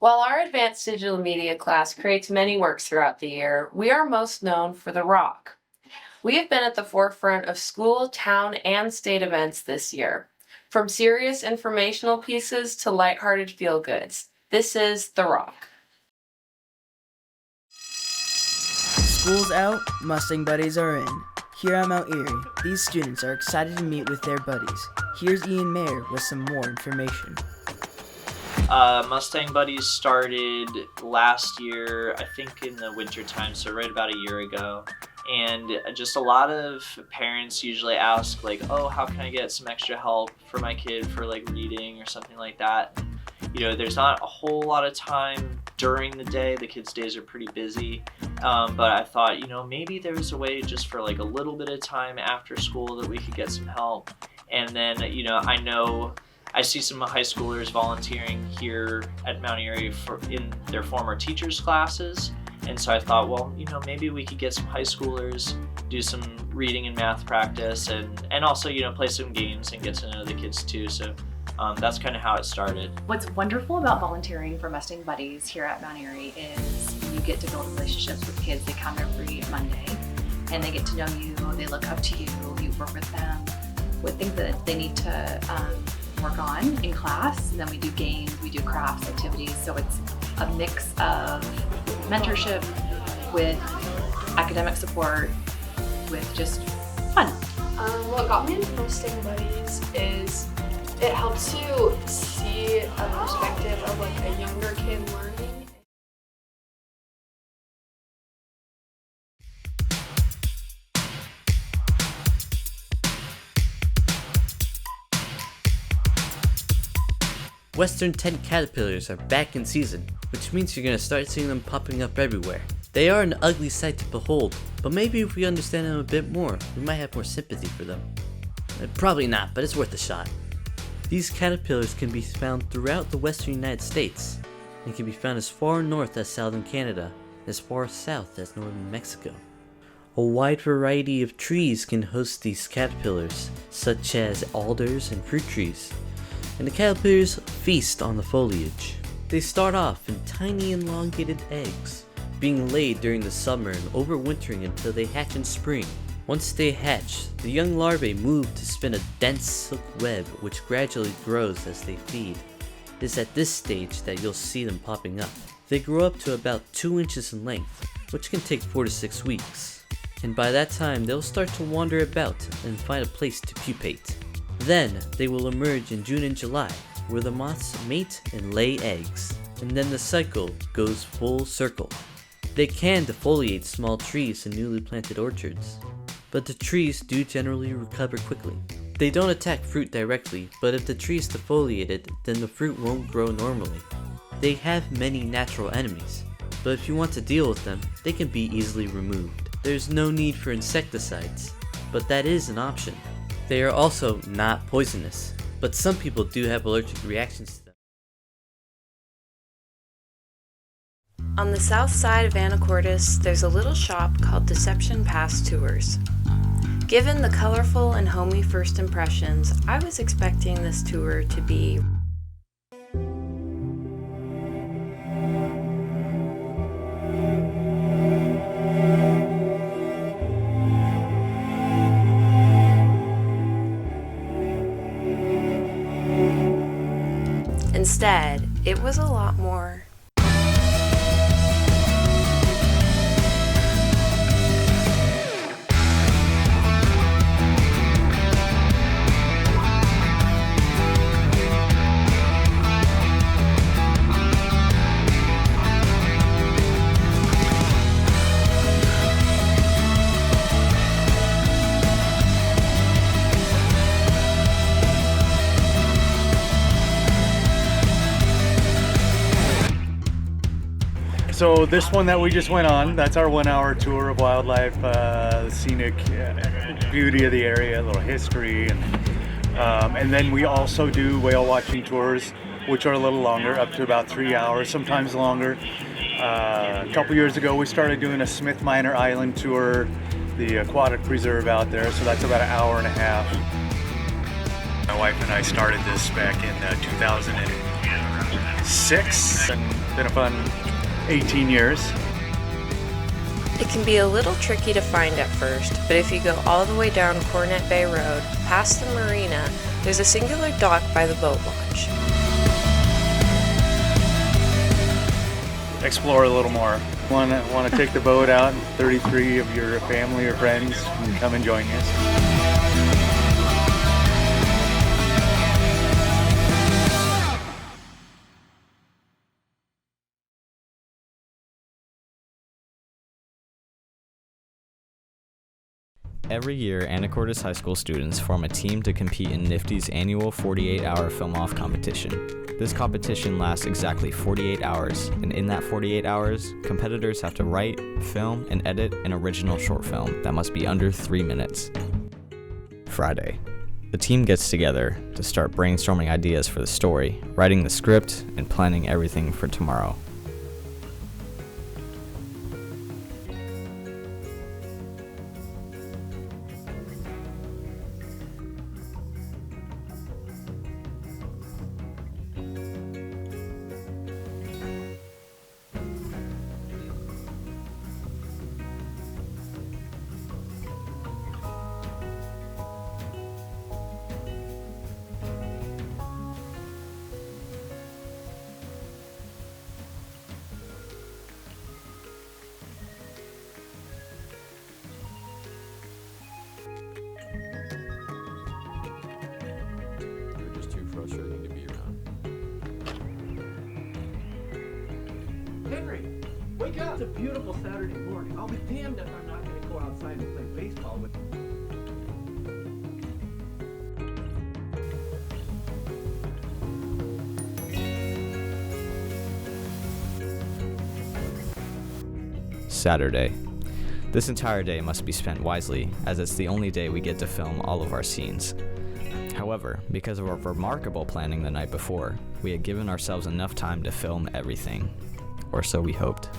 While our advanced digital media class creates many works throughout the year, we are most known for the Rock. We have been at the forefront of school, town, and state events this year. From serious informational pieces to lighthearted feel-goods, this is The Rock. School's out, Mustang buddies are in. Here at Mount Erie, these students are excited to meet with their buddies. Here's Ian Mayer with some more information. Mustang Buddies started last year, I think in the winter time, so right about a year ago. And just a lot of parents usually ask like, oh, how can I get some extra help for my kid for like reading or something like that. You know, there's not a whole lot of time during the day. The kids' days are pretty busy. But I thought, you know, maybe there's a way just for like a little bit of time after school that we could get some help. And then, you know, I see some high schoolers volunteering here at Mount Erie in their former teachers' classes. And so I thought, well, you know, maybe we could get some high schoolers, do some reading and math practice, and also, you know, play some games and get to know the kids too. So that's kind of how it started. What's wonderful about volunteering for Mustang Buddies here at Mount Erie is you get to build relationships with kids. They come every Monday and they get to know you, they look up to you, you work with them with things that they need to work on in class, and then we do games, we do crafts, activities, so it's a mix of mentorship with academic support with just fun. What got me into Mustang Buddies is it helps you see a perspective of like a younger kid learning. Western tent caterpillars are back in season, which means you're going to start seeing them popping up everywhere. They are an ugly sight to behold, but maybe if we understand them a bit more, we might have more sympathy for them. Probably not, but it's worth a shot. These caterpillars can be found throughout the western United States, and can be found as far north as southern Canada, and as far south as northern Mexico. A wide variety of trees can host these caterpillars, such as alders and fruit trees. And the caterpillars feast on the foliage. They start off in tiny elongated eggs, being laid during the summer and overwintering until they hatch in spring. Once they hatch, the young larvae move to spin a dense silk web which gradually grows as they feed. It is at this stage that you'll see them popping up. They grow up to about 2 inches in length, which can take 4 to 6 weeks. And by that time, they'll start to wander about and find a place to pupate. Then, they will emerge in June and July, where the moths mate and lay eggs, and then the cycle goes full circle. They can defoliate small trees in newly planted orchards, but the trees do generally recover quickly. They don't attack fruit directly, but if the tree is defoliated, then the fruit won't grow normally. They have many natural enemies, but if you want to deal with them, they can be easily removed. There's no need for insecticides, but that is an option. They are also not poisonous, but some people do have allergic reactions to them. On the south side of Anacortes, there's a little shop called Deception Pass Tours. Given the colorful and homey first impressions, I was expecting this tour to be Instead, it was a lot more. So this one that we just went on, that's our 1 hour tour of wildlife, the scenic beauty of the area, a little history, and then we also do whale watching tours, which are a little longer, up to about 3 hours, sometimes longer. A couple years ago we started doing a Smith Minor Island tour, the aquatic preserve out there, so that's about an hour and a half. My wife and I started this back in 2006. 6 and been a fun 18 years. It can be a little tricky to find at first, but if you go all the way down Cornet Bay Road, past the marina, there's a singular dock by the boat launch. Explore a little more. Want to take the boat out, and 33 of your family or friends can come and join us. Every year, Anacortes High School students form a team to compete in Nifty's annual 48-hour film-off competition. This competition lasts exactly 48 hours, and in that 48 hours, competitors have to write, film, and edit an original short film that must be under 3 minutes. Friday. The team gets together to start brainstorming ideas for the story, writing the script, and planning everything for tomorrow. Frustrating to be around. Henry, wake up! It's a beautiful Saturday morning. I'll be damned if I'm not going to go outside and play baseball with you. Saturday. This entire day must be spent wisely, as it's the only day we get to film all of our scenes. However, because of our remarkable planning the night before, we had given ourselves enough time to film everything. Or so we hoped.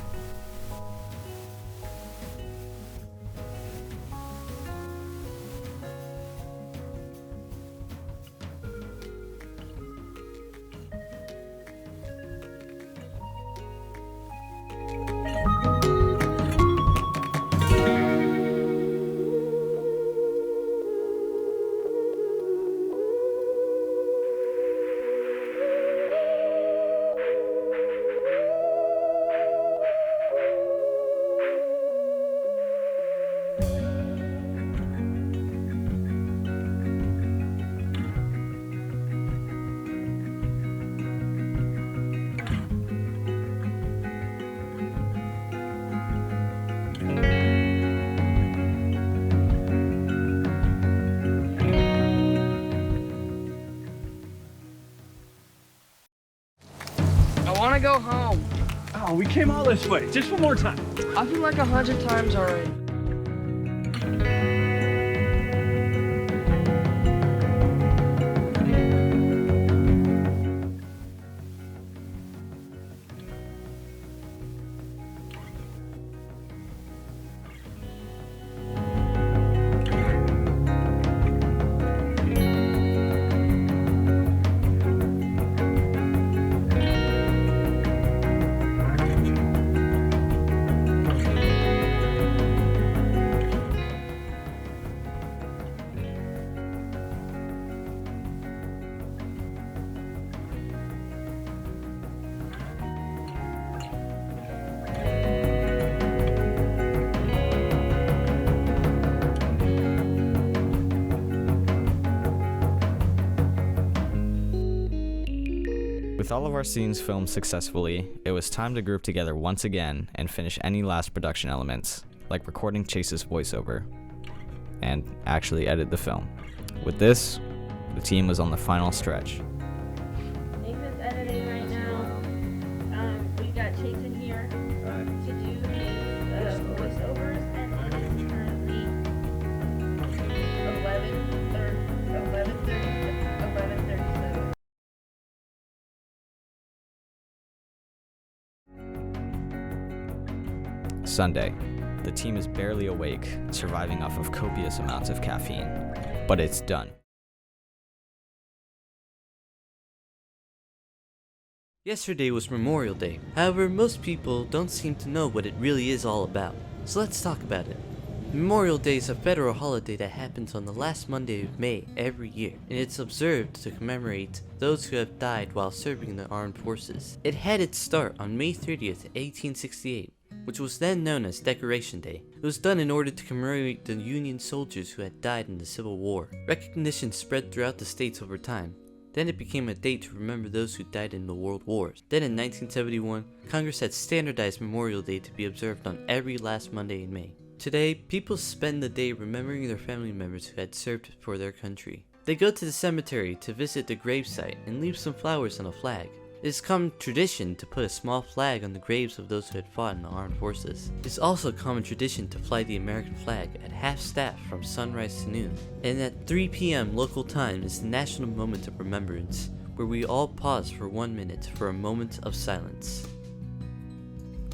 I want to go home. Oh, we came all this way. Just one more time. I've been like 100 times already. With all of our scenes filmed successfully, it was time to group together once again and finish any last production elements, like recording Chase's voiceover, and actually edit the film. With this, the team was on the final stretch. Nathan's editing right now. We got Chase in here to do his voiceovers, and it is currently 11:37. Sunday. The team is barely awake, surviving off of copious amounts of caffeine. But it's done. Yesterday was Memorial Day. However, most people don't seem to know what it really is all about. So let's talk about it. Memorial Day is a federal holiday that happens on the last Monday of May every year, and it's observed to commemorate those who have died while serving in the armed forces. It had its start on May 30th, 1868, which was then known as Decoration Day. It was done in order to commemorate the Union soldiers who had died in the Civil War. Recognition spread throughout the states over time. Then it became a date to remember those who died in the World Wars. Then in 1971, Congress had standardized Memorial Day to be observed on every last Monday in May. Today, people spend the day remembering their family members who had served for their country. They go to the cemetery to visit the gravesite and leave some flowers on a flag. It is common tradition to put a small flag on the graves of those who had fought in the armed forces. It is also common tradition to fly the American flag at half-staff from sunrise to noon. And at 3 p.m. local time is the National Moment of Remembrance, where we all pause for 1 minute for a moment of silence.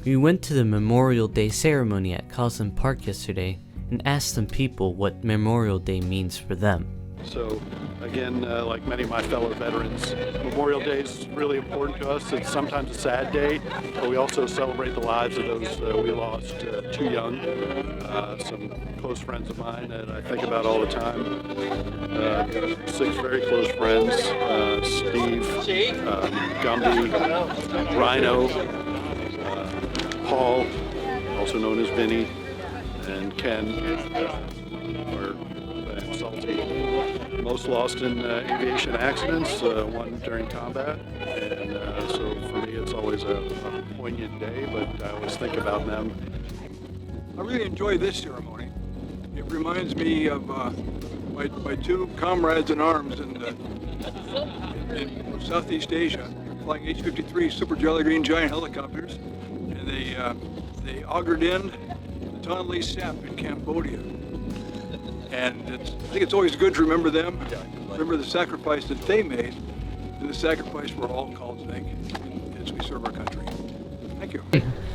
We went to the Memorial Day ceremony at Causland Park yesterday and asked some people what Memorial Day means for them. So again, like many of my fellow veterans, Memorial Day is really important to us. It's sometimes a sad day, but we also celebrate the lives of those we lost too young. Some close friends of mine that I think about all the time. 6 very close friends, Steve, Gumby, Rhino, Paul, also known as Vinny, and Ken, and Salty. Most lost in aviation accidents, one during combat, and so for me it's always a poignant day, but I always think about them. I really enjoy this ceremony. It reminds me of my 2 comrades in arms in Southeast Asia, flying H-53 Super Jolly Green Giant helicopters, and they augured in the Tonle Sap in Cambodia. And I think it's always good to remember them, remember the sacrifice that they made, and the sacrifice we're all called to make as we serve our country. Thank you.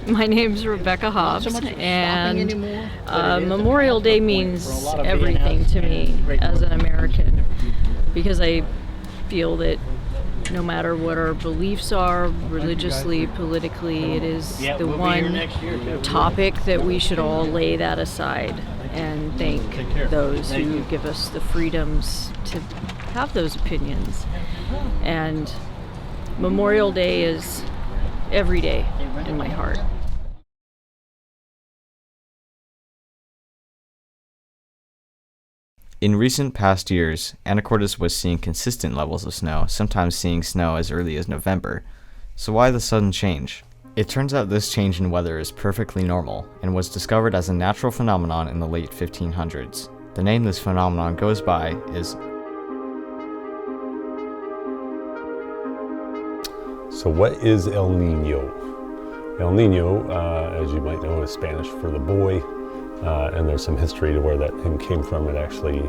My name's Rebecca Hobbs, and Memorial Day means everything to me as an American, because I feel that no matter what our beliefs are, religiously, politically, it is the one topic that we should all lay that aside and thank those who give us the freedoms to have those opinions. And Memorial Day is every day in my heart. In recent past years, Anacortes was seeing consistent levels of snow, sometimes seeing snow as early as November. So why the sudden change? It turns out this change in weather is perfectly normal, and was discovered as a natural phenomenon in the late 1500s. The name this phenomenon goes by is... So what is El Nino? El Nino, as you might know, is Spanish for the boy. And there's some history to where that name came from. It actually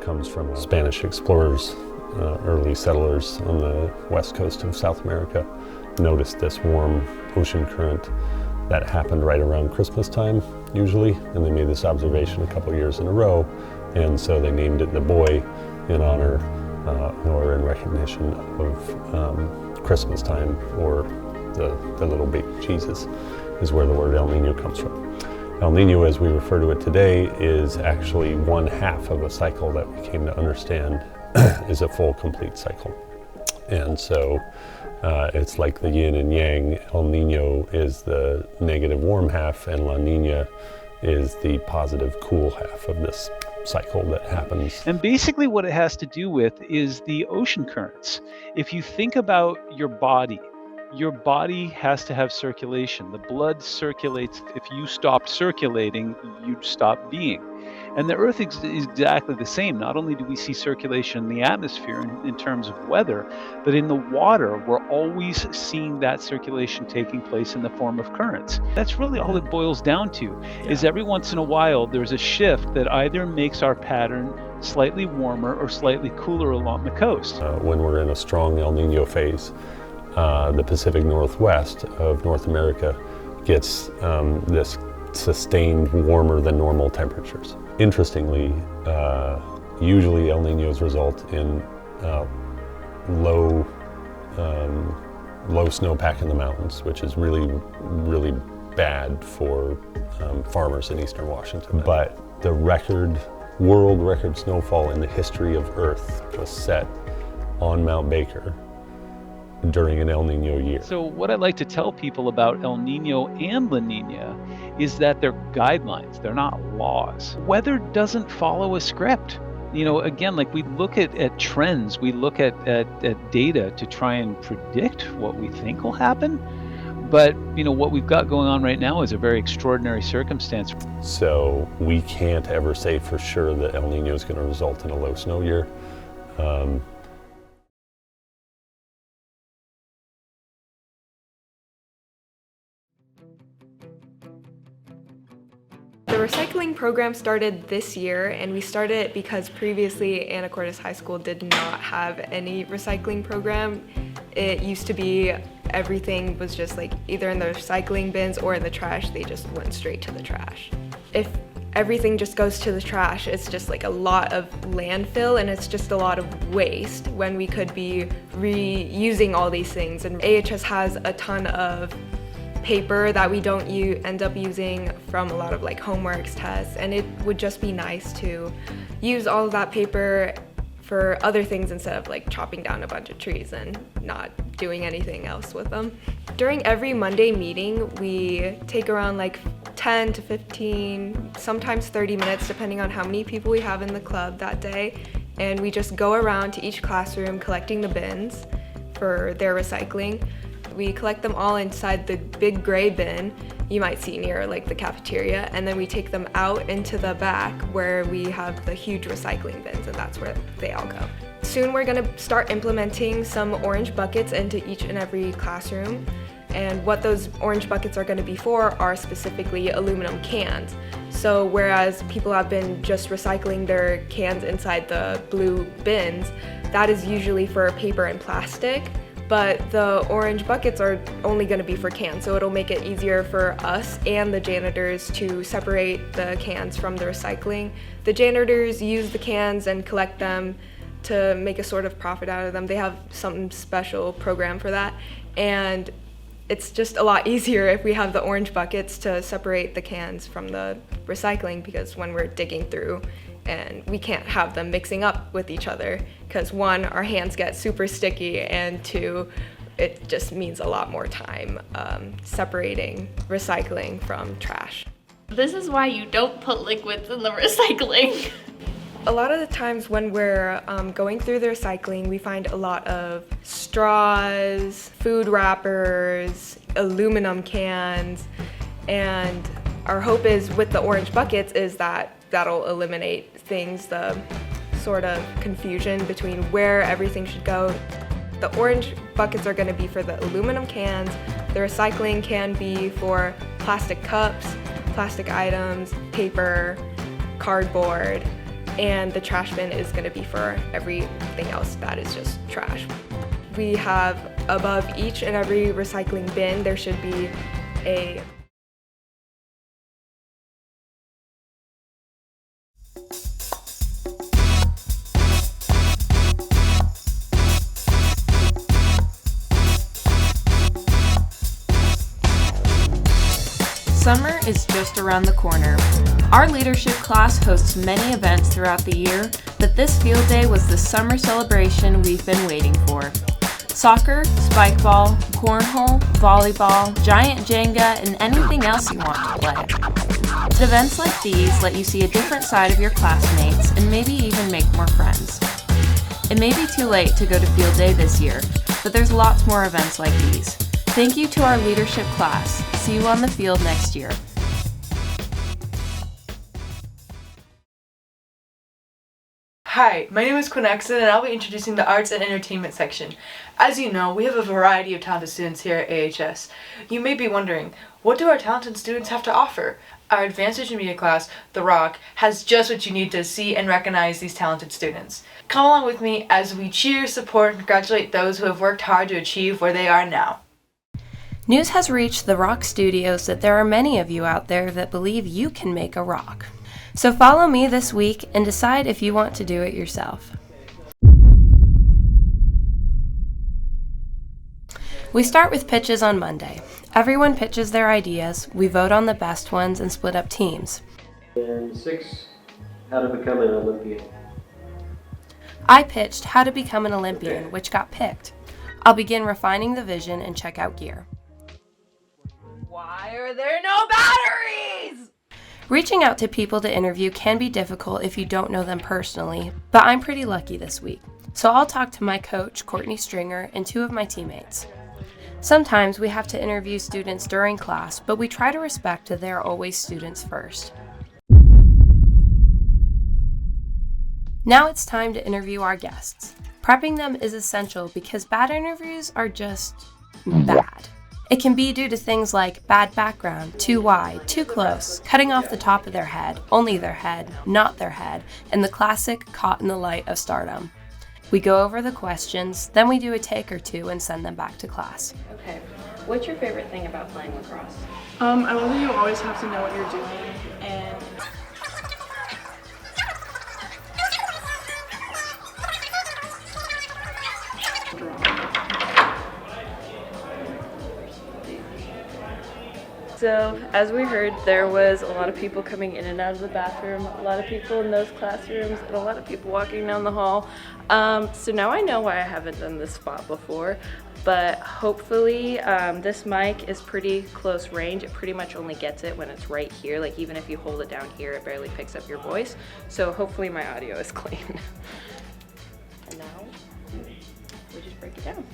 comes from Spanish explorers, early settlers on the west coast of South America noticed this warm ocean current that happened right around Christmas time, usually, and they made this observation a couple years in a row, and so they named it the boy in honor or in recognition of Christmas time, or the little baby Jesus is where the word El Nino comes from. El Nino, as we refer to it today, is actually 1/2 of a cycle that we came to understand is a full, complete cycle. And so it's like the yin and yang. El Nino is the negative warm half, and La Nina is the positive cool half of this cycle that happens. And basically what it has to do with is the ocean currents. If you think about your body has to have circulation. The blood circulates. If you stopped circulating, you'd stop being. And the Earth is exactly the same. Not only do we see circulation in the atmosphere in terms of weather, but in the water, we're always seeing that circulation taking place in the form of currents. That's really all it boils down to, is every once in a while, there's a shift that either makes our pattern slightly warmer or slightly cooler along the coast. When we're in a strong El Nino phase, the Pacific Northwest of North America gets this sustained warmer than normal temperatures. Interestingly, usually El Ninos result in low low snowpack in the mountains, which is really, really bad for farmers in eastern Washington. But the world record snowfall in the history of Earth was set on Mount Baker during an El Nino year. So what I like to tell people about El Nino and La Nina is that they're guidelines, they're not laws. Weather doesn't follow a script. You know, again, like we look at trends, we look at data to try and predict what we think will happen. But, you know, what we've got going on right now is a very extraordinary circumstance. So we can't ever say for sure that El Nino is going to result in a low snow year. The recycling program started this year, and we started it because previously Anacortes High School did not have any recycling program. It used to be everything was just like either in the recycling bins or in the trash. They just went straight to the trash. If everything just goes to the trash, it's just like a lot of landfill and it's just a lot of waste when we could be reusing all these things. And AHS has a ton of paper that we don't end up using from a lot of like homeworks, tests, and it would just be nice to use all of that paper for other things instead of like chopping down a bunch of trees and not doing anything else with them. During every Monday meeting, we take around like 10 to 15, sometimes 30 minutes depending on how many people we have in the club that day, and we just go around to each classroom collecting the bins for their recycling. We collect them all inside the big gray bin you might see near like the cafeteria, and then we take them out into the back where we have the huge recycling bins, and that's where they all go. Soon we're gonna start implementing some orange buckets into each and every classroom, and what those orange buckets are gonna be for are specifically aluminum cans. So whereas people have been just recycling their cans inside the blue bins, that is usually for paper and plastic. But the orange buckets are only going to be for cans, so it'll make it easier for us and the janitors to separate the cans from the recycling. The janitors use the cans and collect them to make a sort of profit out of them. They have some special program for that, and it's just a lot easier if we have the orange buckets to separate the cans from the recycling, because when we're digging through, and we can't have them mixing up with each other because one, our hands get super sticky, and two, it just means a lot more time separating recycling from trash. This is why you don't put liquids in the recycling. A lot of the times when we're going through the recycling, we find a lot of straws, food wrappers, aluminum cans, and our hope is with the orange buckets is that that'll eliminate things, the sort of confusion between where everything should go. The orange buckets are going to be for the aluminum cans, the recycling can be for plastic cups, plastic items, paper, cardboard, and the trash bin is going to be for everything else that is just trash. We have above each and every recycling bin, there should be a Summer is just around the corner. Our leadership class hosts many events throughout the year, but this field day was the summer celebration we've been waiting for. Soccer, spike ball, cornhole, volleyball, giant Jenga, and anything else you want to play. Events like these let you see a different side of your classmates and maybe even make more friends. It may be too late to go to field day this year, but there's lots more events like these. Thank you to our leadership class. See you on the field next year. Hi, my name is Quinn Exton, and I'll be introducing the Arts and Entertainment section. As you know, we have a variety of talented students here at AHS. You may be wondering, what do our talented students have to offer? Our Advanced Digital Media class, The Rock, has just what you need to see and recognize these talented students. Come along with me as we cheer, support, and congratulate those who have worked hard to achieve where they are now. News has reached the Rock Studios that there are many of you out there that believe you can make a rock. So follow me this week and decide if you want to do it yourself. We start with pitches on Monday. Everyone pitches their ideas, we vote on the best ones and split up teams. And 6, how to become an Olympian. I pitched how to become an Olympian, which got picked. I'll begin refining the vision and check out gear. Why are there no batteries? Reaching out to people to interview can be difficult if you don't know them personally, but I'm pretty lucky this week. So I'll talk to my coach, Courtney Stringer, and 2 of my teammates. Sometimes we have to interview students during class, but we try to respect that they are always students first. Now it's time to interview our guests. Prepping them is essential because bad interviews are just bad. It can be due to things like bad background, too wide, too close, cutting off the top of their head, only their head, not their head, and the classic caught in the light of stardom. We go over the questions, then we do a take or 2 and send them back to class. Okay, what's your favorite thing about playing lacrosse? I love that you always have to know what you're doing, and So, as we heard, there was a lot of people coming in and out of the bathroom, a lot of people in those classrooms, and a lot of people walking down the hall. So now I know why I haven't done this spot before, but hopefully this mic is pretty close range. It pretty much only gets it when it's right here. Like even if you hold it down here, it barely picks up your voice. So hopefully my audio is clean. And now we just break it down.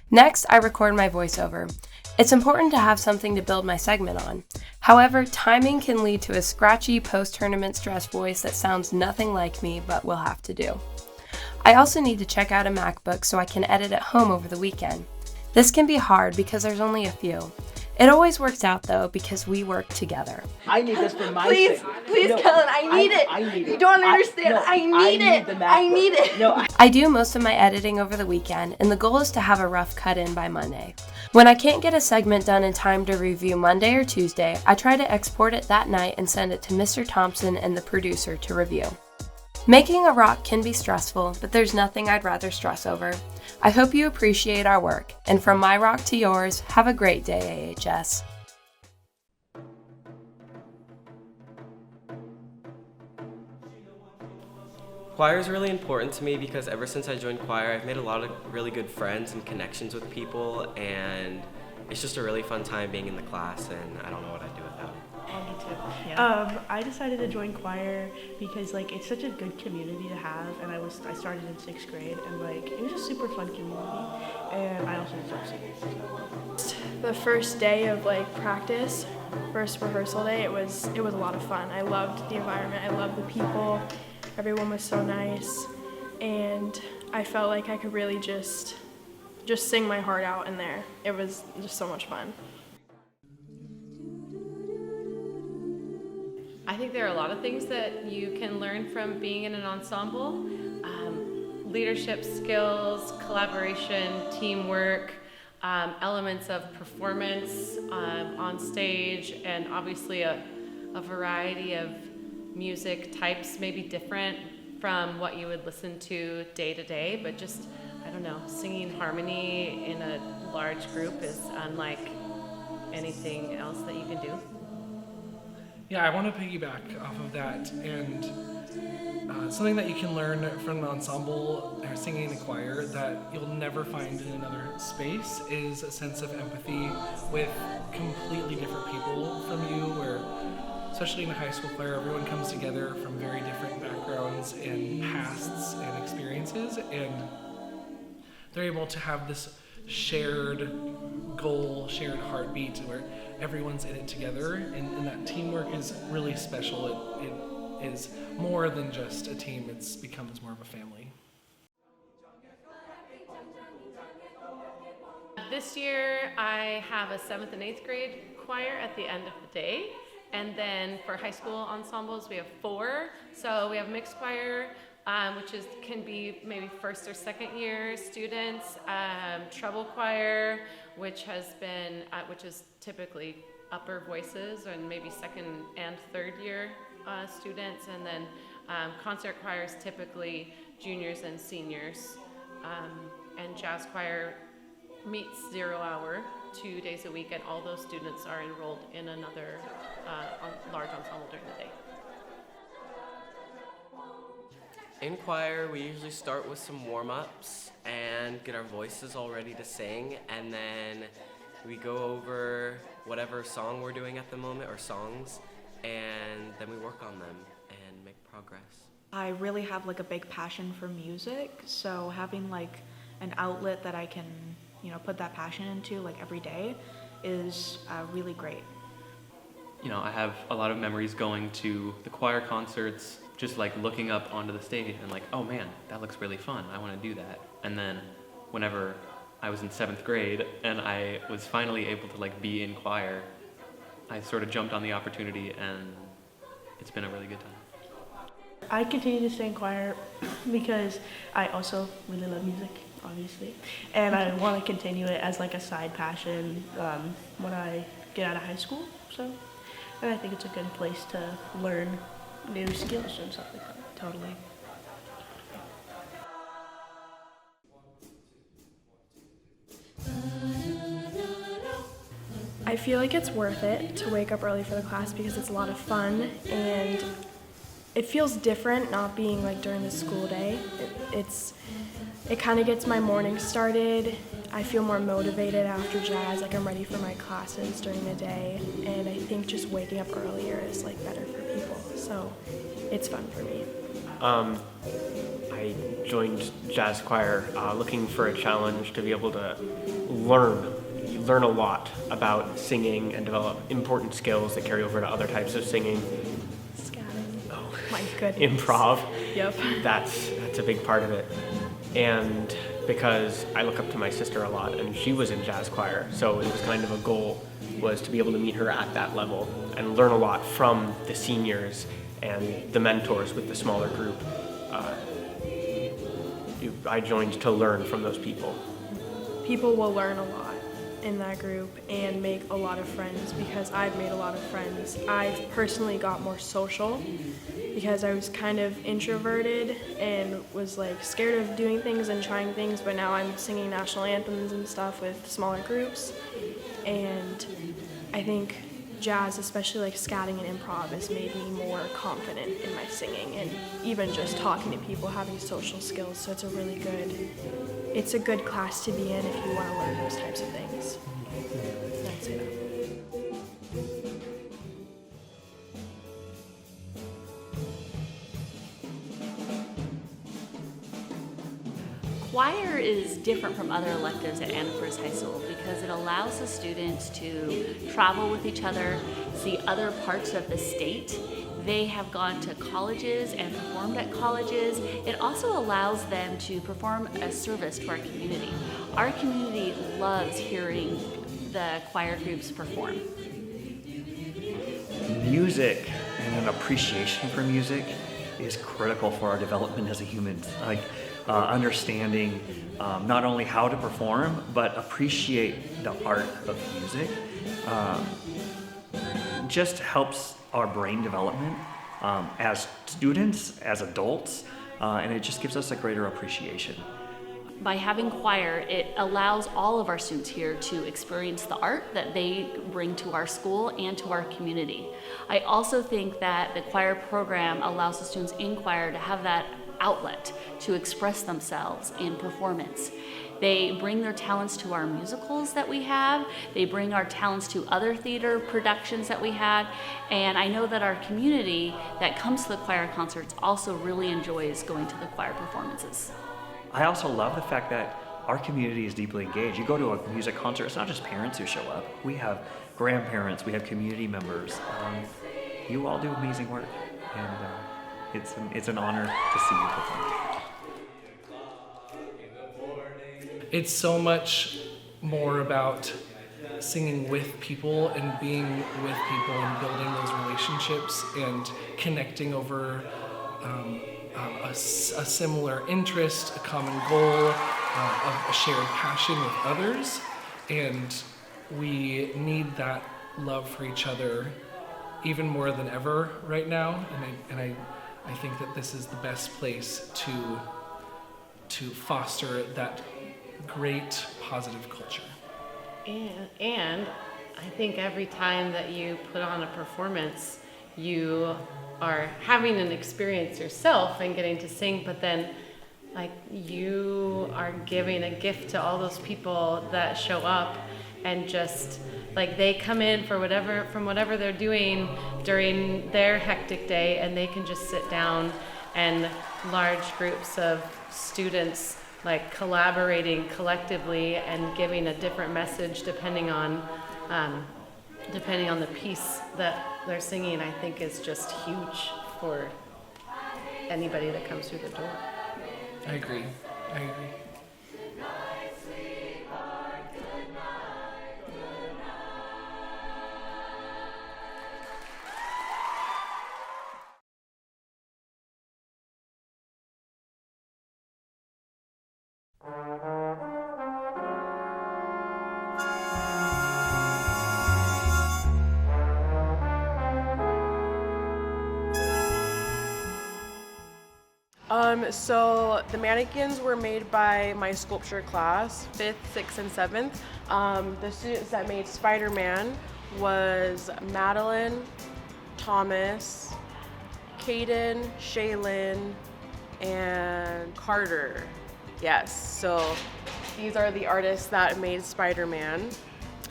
Next, I record my voiceover. It's important to have something to build my segment on. However, timing can lead to a scratchy post-tournament stress voice that sounds nothing like me, but will have to do. I also need to check out a MacBook so I can edit at home over the weekend. This can be hard because there's only a few. It always works out though because we work together. I need this for my Please, sake. please, No, Kellen, I need it. I need it. You don't understand. I need it. I need it. No, I do most of my editing over the weekend, and the goal is to have a rough cut in by Monday. When I can't get a segment done in time to review Monday or Tuesday, I try to export it that night and send it to Mr. Thompson and the producer to review. Making a rock can be stressful, but there's nothing I'd rather stress over. I hope you appreciate our work, and from my rock to yours, have a great day, AHS. Choir is really important to me because ever since I joined choir, I've made a lot of really good friends and connections with people, and it's just a really fun time being in the class, and I don't know what I'd do without it. Me too. Yeah. I decided to join choir because it's such a good community to have, and I started in 6th grade, and it was a super fun community, and I also love singing. The first day of practice, first rehearsal day, it was a lot of fun. I loved the environment. I loved the people. Everyone was so nice, and I felt like I could really just sing my heart out in there. It was just so much fun. I think there are a lot of things that you can learn from being in an ensemble. Leadership skills, collaboration, teamwork, elements of performance on stage, and obviously a variety of music types, maybe different from what you would listen to day to day, but just, I don't know, singing harmony in a large group is unlike anything else that you can do. Yeah, I want to piggyback off of that, and something that you can learn from an ensemble or singing in a choir that you'll never find in another space is a sense of empathy with completely different people from you, where especially in a high school choir, everyone comes together from very different backgrounds and pasts and experiences, and they're able to have this shared goal, shared heartbeat, where everyone's in it together, and that teamwork is really special. It is more than just a team, it becomes more of a family. This year I have a 7th and 8th grade choir at the end of the day. And then for high school ensembles, we have 4. So we have mixed choir, which can be maybe 1st or 2nd year students, treble choir, which is typically upper voices, and maybe 2nd and 3rd year students, and then concert choir is typically juniors and seniors. And jazz choir meets 0 hour 2 days a week, and all those students are enrolled in another large ensemble during the day. In choir, we usually start with some warm-ups and get our voices all ready to sing, and then we go over whatever song we're doing at the moment, or songs, and then we work on them and make progress. I really have like a big passion for music, so having like an outlet that I can, put that passion into like every day is really great. I have a lot of memories going to the choir concerts, just like looking up onto the stage and like, oh man, that looks really fun. I want to do that. And then whenever I was in 7th grade and I was finally able to like be in choir, I sort of jumped on the opportunity, and it's been a really good time. I continue to sing choir because I also really love music, obviously, and I want to continue it as like a side passion when I get out of high school. And I think it's a good place to learn new skills and stuff like that. Totally. I feel like it's worth it to wake up early for the class because it's a lot of fun, and it feels different not being like during the school day. It kind of gets my morning started. I feel more motivated after jazz, like I'm ready for my classes during the day, and I think just waking up earlier is like better for people, so it's fun for me. I joined jazz choir looking for a challenge to be able to learn a lot about singing and develop important skills that carry over to other types of singing. Scatting. Oh, my goodness. Improv. Yep. That's a big part of it. And because I look up to my sister a lot, and she was in jazz choir, so it was kind of a goal was to be able to meet her at that level and learn a lot from the seniors and the mentors with the smaller group. I joined to learn from those people. People will learn a lot in that group and make a lot of friends because I've made a lot of friends. I've personally got more social because I was kind of introverted and was like scared of doing things and trying things, but now I'm singing national anthems and stuff with smaller groups, and I think jazz, especially like scatting and improv, has made me more confident in my singing and even just talking to people, having social skills. So it's a good class to be in if you want to learn those types of things. I'd say that. Choir is different from other electives at Anacruz High School because it allows the students to travel with each other, see other parts of the state. They have gone to colleges and performed at colleges. It also allows them to perform a service to our community. Our community loves hearing the choir groups perform. Music and an appreciation for music is critical for our development as a human. Understanding not only how to perform, but appreciate the art of music just helps our brain development as students, as adults, and it just gives us a greater appreciation. By having choir, it allows all of our students here to experience the art that they bring to our school and to our community. I also think that the choir program allows the students in choir to have that outlet to express themselves in performance. They bring their talents to our musicals that we have. They bring our talents to other theater productions that we have. And I know that our community that comes to the choir concerts also really enjoys going to the choir performances. I also love the fact that our community is deeply engaged. You go to a music concert, it's not just parents who show up. We have grandparents, we have community members. You all do amazing work, and it's an honor to see you perform. It's so much more about singing with people and being with people and building those relationships and connecting over a similar interest, a common goal, a shared passion with others. And we need that love for each other even more than ever right now. And I think that this is the best place to to foster that great positive culture. And I think every time that you put on a performance, you are having an experience yourself and getting to sing, but then like you are giving a gift to all those people that show up, and just like they come in for whatever they're doing during their hectic day, and they can just sit down, and large groups of students like collaborating collectively and giving a different message depending on the piece that they're singing, I think is just huge for anybody that comes through the door. I agree. So the mannequins were made by my sculpture class, 5th, 6th, and 7th. The students that made Spider-Man was Madeline, Thomas, Caden, Shaylin, and Carter. Yes, so these are the artists that made Spider-Man.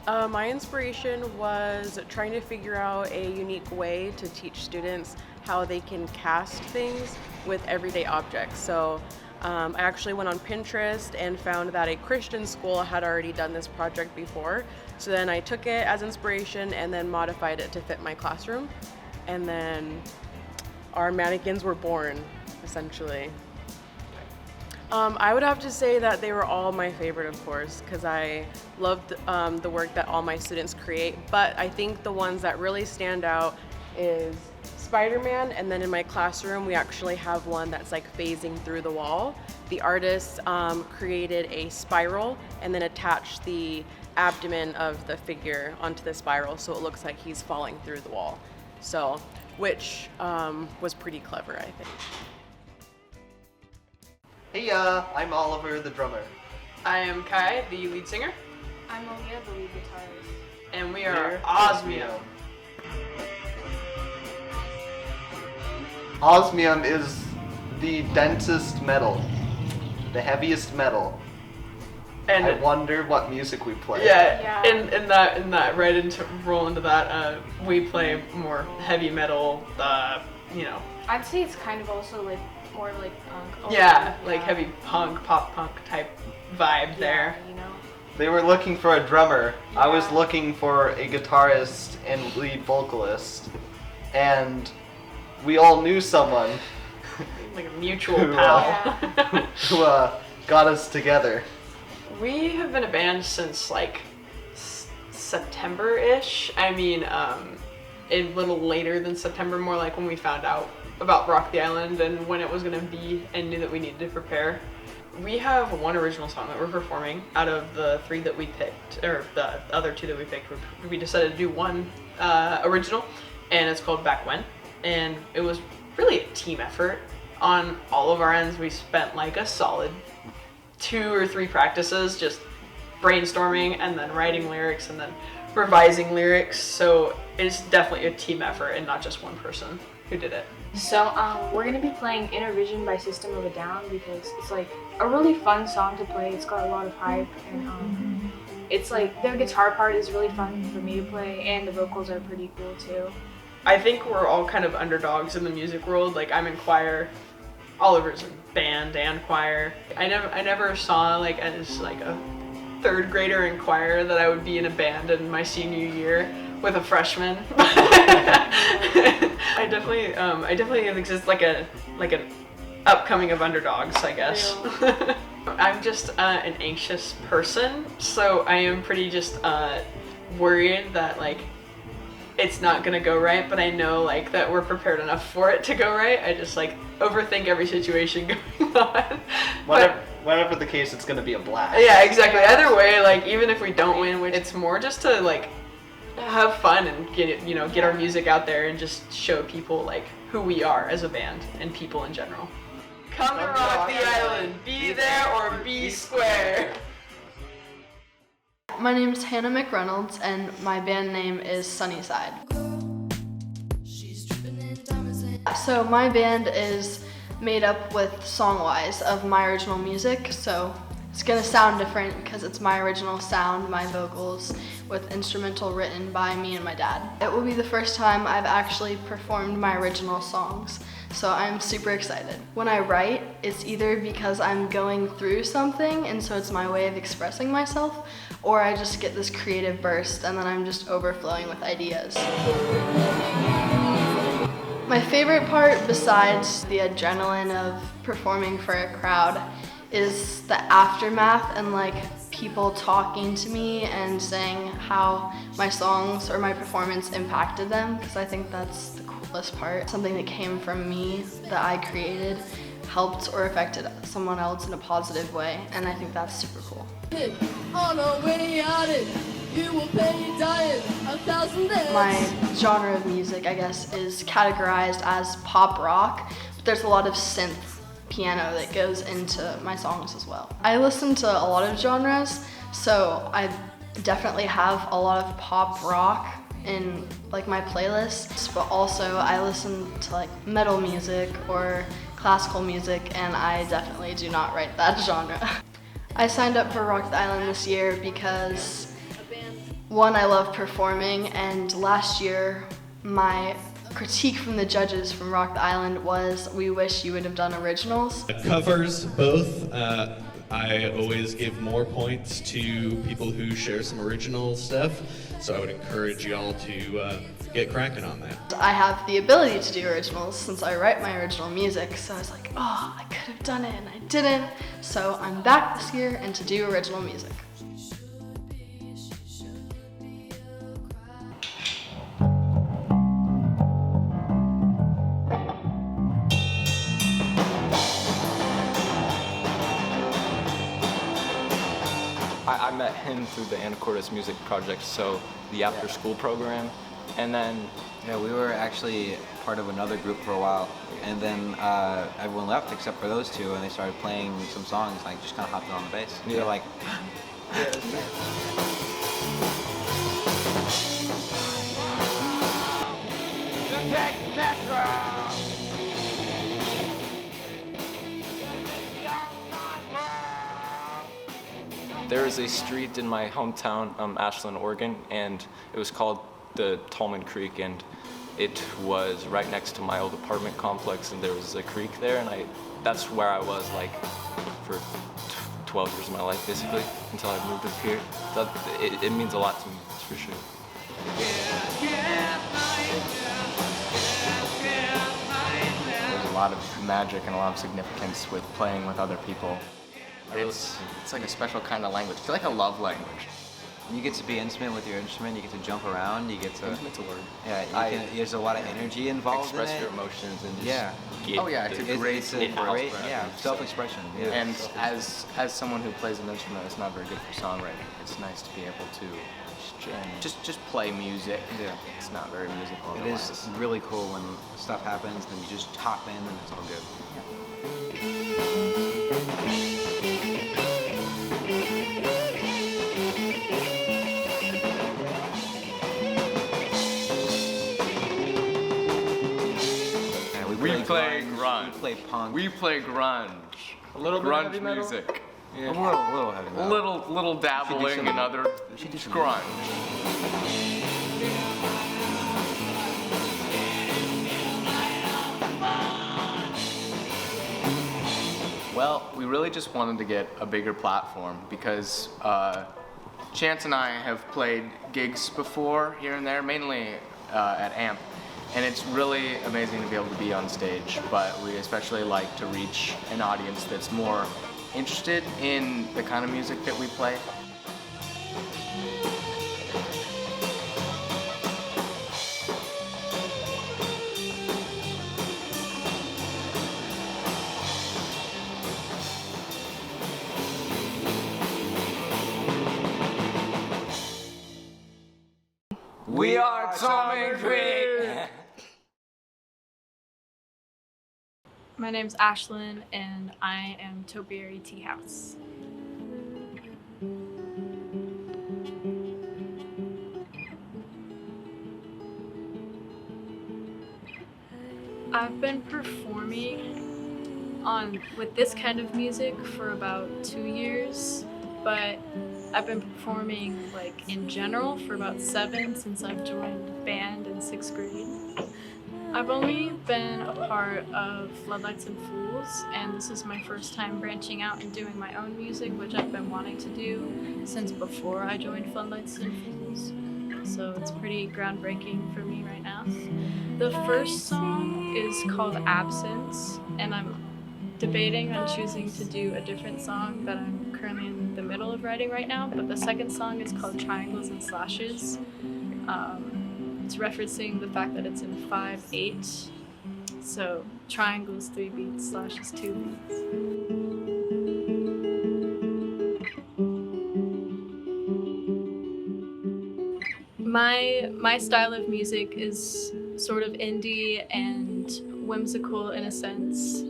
My inspiration was trying to figure out a unique way to teach students how they can cast things with everyday objects. So I actually went on Pinterest and found that a Christian school had already done this project before. So then I took it as inspiration and then modified it to fit my classroom. And then our mannequins were born, essentially. I would have to say that they were all my favorite, of course, because I loved the work that all my students create. But I think the ones that really stand out is Spider-Man, and then in my classroom we actually have one that's like phasing through the wall. The artist created a spiral and then attached the abdomen of the figure onto the spiral so it looks like he's falling through the wall. So, which was pretty clever, I think. Hey, I'm Oliver, the drummer. I am Kai, the lead singer. I'm Olivia, the lead guitarist. And we are Osmium. Osmium is the densest metal, the heaviest metal. And I wonder what music we play. Yeah. In that right into roll into that, we play more heavy metal. I'd say it's kind of also like more like punk. Like heavy punk, pop punk type vibe there. You know. They were looking for a drummer. Yeah. I was looking for a guitarist and lead vocalist, and we all knew someone. Like a mutual pal. who got us together. We have been a band since like September-ish. I mean, a little later than September, more like when we found out about Rock the Island and when it was going to be and knew that we needed to prepare. We have one original song that we're performing out of the 3 that we picked, or the other 2 that we picked. We decided to do one original, and it's called Back When. And it was really a team effort on all of our ends. We spent like a solid 2 or 3 practices just brainstorming and then writing lyrics and then revising lyrics. So it's definitely a team effort and not just one person who did it. So we're gonna be playing Inner Vision by System of a Down because it's like a really fun song to play. It's got a lot of hype, and it's like the guitar part is really fun for me to play, and the vocals are pretty cool too. I think we're all kind of underdogs in the music world. Like I'm in choir, Oliver's in band and choir. I never saw like as like a 3rd grader in choir that I would be in a band in my senior year with a freshman. I definitely exist like an upcoming of underdogs, I guess. I'm just an anxious person, so I am pretty just worried that like it's not gonna go right, but I know like that we're prepared enough for it to go right. I just like overthink every situation going on. Whatever the case, it's gonna be a blast. Yeah, exactly. Either way, like even if we don't win, it's more just to like have fun and get our music out there and just show people like who we are as a band and people in general. Come to Rock the Island. Be there or be square. My name is Hannah McReynolds, and my band name is Sunnyside. So my band is made up with song-wise of my original music, so it's gonna sound different because it's my original sound, my vocals, with instrumental written by me and my dad. It will be the first time I've actually performed my original songs, so I'm super excited. When I write, it's either because I'm going through something and so it's my way of expressing myself, or I just get this creative burst and then I'm just overflowing with ideas. My favorite part, besides the adrenaline of performing for a crowd, is the aftermath and like people talking to me and saying how my songs or my performance impacted them, because I think that's the coolest part. Something that came from me that I created helped or affected someone else in a positive way, and I think that's super cool. On our way out it, you will pay dying 1,000 days. My genre of music, I guess, is categorized as pop rock, but there's a lot of synth piano that goes into my songs as well. I listen to a lot of genres, so I definitely have a lot of pop rock in like my playlists, but also I listen to like metal music or classical music, and I definitely do not write that genre. I signed up for Rock the Island this year because, one, I love performing, and last year my critique from the judges from Rock the Island was, we wish you would have done originals. Covers, both. I always give more points to people who share some original stuff, so I would encourage y'all to get cracking on that. I have the ability to do originals since I write my original music, so I was like, oh, I could have done it and I didn't, so I'm back this year and to do original music. I met him through the Anacortes Music Project, so the after-school program, and then... Yeah, we were actually part of another group for a while, and then everyone left except for those two, and they started playing some songs, like just kind of hopping on the bass. And they're like... There is a street in my hometown, Ashland, Oregon, and it was called the Tallman Creek, and it was right next to my old apartment complex, and there was a creek there, and that's where I was like for 12 years of my life, basically, until I moved up here. It means a lot to me, that's for sure. There's a lot of magic and a lot of significance with playing with other people. It's like a special kind of language. It's like a love language. You get to be intimate with your instrument, you get to jump around, you get to... Intimate's a word. Yeah, there's a lot of energy involved in it. Express your emotions and just... Yeah. It's a great self-expression. Yeah. And as someone who plays an instrument that's not very good for songwriting, it's nice to be able to just play music. Yeah. It's not very musical It otherwise. is really cool when stuff happens, then you just hop in and it's all good. We play grunge. We play punk. We play grunge. A little bit grunge heavy metal? music. Yeah. A little heavy metal. Little dabbling in other grunge. Well, we really just wanted to get a bigger platform because Chance and I have played gigs before here and there, mainly at AMP. And it's really amazing to be able to be on stage, but we especially like to reach an audience that's more interested in the kind of music that we play. We are Tallman Creek. My name's Ashlyn, and I am Topiary Tea House. I've been performing with this kind of music for about 2 years, but I've been performing like in general for about 7 since I've joined band in 6th grade. I've only been a part of Floodlights and Fools, and this is my first time branching out and doing my own music, which I've been wanting to do since before I joined Floodlights and Fools. So it's pretty groundbreaking for me right now. The first song is called Absence, and I'm debating on choosing to do a different song that I'm currently in the middle of writing right now, but the second song is called Triangles and Slashes. It's referencing the fact that it's in 5/8, so triangles 3 beats, slashes 2 beats. My style of music is sort of indie and whimsical in a sense,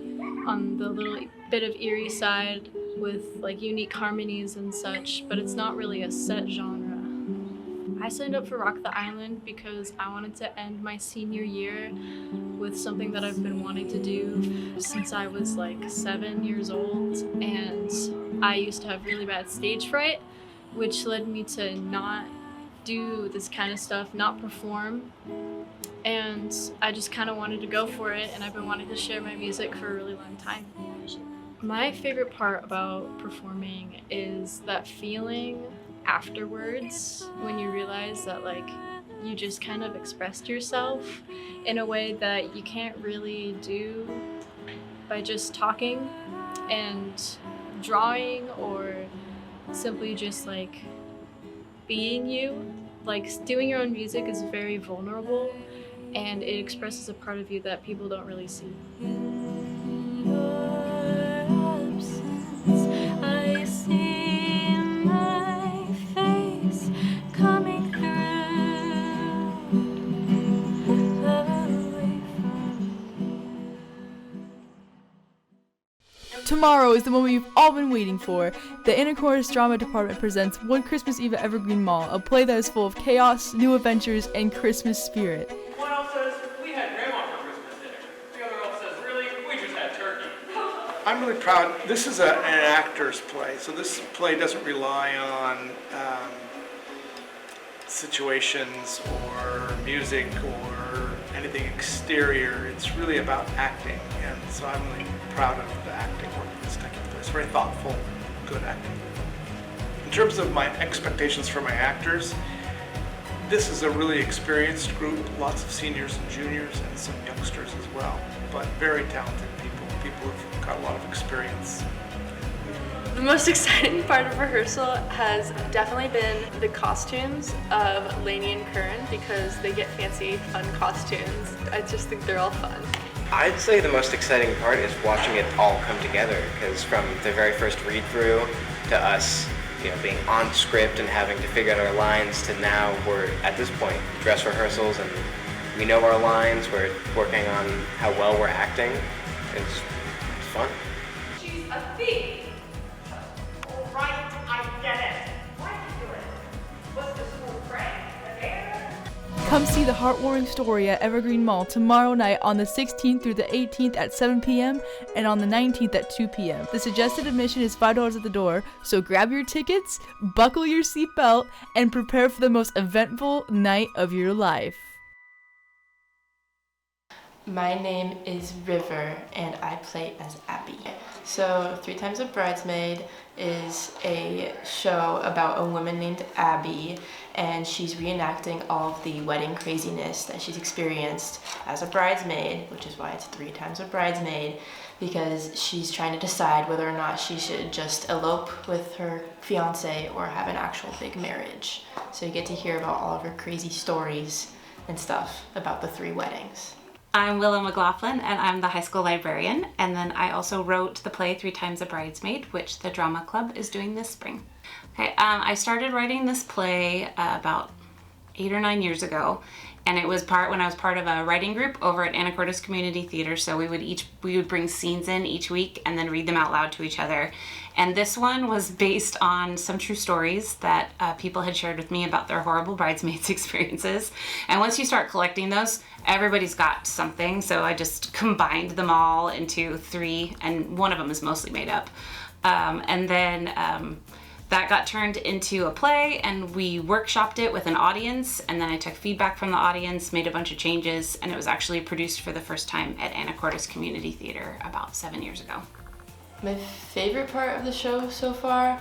on the little bit of eerie side with like unique harmonies and such, but it's not really a set genre. I signed up for Rock the Island because I wanted to end my senior year with something that I've been wanting to do since I was like 7 years old, and I used to have really bad stage fright, which led me to not do this kind of stuff, not perform, and I just kind of wanted to go for it, and I've been wanting to share my music for a really long time. My favorite part about performing is that feeling afterwards when you realize that like you just kind of expressed yourself in a way that you can't really do by just talking and drawing or simply just like being you. Like doing your own music is very vulnerable, and it expresses a part of you that people don't really see. I see my face coming through. Tomorrow is the moment you've all been waiting for. The Interchorus Drama Department presents One Christmas Eve at Evergreen Mall, a play that is full of chaos, new adventures, and Christmas spirit. One else says, we had grandma for Christmas dinner. The other else says, really? We just had turkey. I'm really proud. This is an actor's play, so this play doesn't rely on situations or music or anything exterior. It's really about acting, and so I'm really proud of the acting work that's taking place. Very thoughtful, good acting. In terms of my expectations for my actors, this is a really experienced group, lots of seniors and juniors and some youngsters as well, but very talented people who've got a lot of experience. The most exciting part of rehearsal has definitely been the costumes of Lainey and Curran, because they get fancy, fun costumes. I just think they're all fun. I'd say the most exciting part is watching it all come together, because from the very first read-through to us, being on script and having to figure out our lines, to now we're at this point, dress rehearsals, and we know our lines, we're working on how well we're acting. It's fun. She's a thief. All right, I get it. Why'd you do it? Was the school prank? Come see the heartwarming story at Evergreen Mall tomorrow night on the 16th through the 18th at 7 p.m. and on the 19th at 2 p.m. The suggested admission is $5 at the door, so grab your tickets, buckle your seatbelt, and prepare for the most eventful night of your life. My name is River, and I play as Abby. So, 3 Times a Bridesmaid is a show about a woman named Abby, and she's reenacting all of the wedding craziness that she's experienced as a bridesmaid, which is why it's 3 Times a Bridesmaid, because she's trying to decide whether or not she should just elope with her fiance or have an actual big marriage. So you get to hear about all of her crazy stories and stuff about the 3 weddings. I'm Willa McLaughlin, and I'm the high school librarian, and then I also wrote the play 3 Times a Bridesmaid, which the drama club is doing this spring. Okay, I started writing this play about 8 or 9 years ago, and it was when I was part of a writing group over at Anacortes Community Theater. So we would bring scenes in each week and then read them out loud to each other. And this one was based on some true stories that people had shared with me about their horrible bridesmaids experiences. And once you start collecting those, everybody's got something. So I just combined them all into 3, and one of them is mostly made up. And then that got turned into a play, and we workshopped it with an audience, and then I took feedback from the audience, made a bunch of changes, and it was actually produced for the first time at Anacortes Community Theater about 7 years ago. My favorite part of the show so far,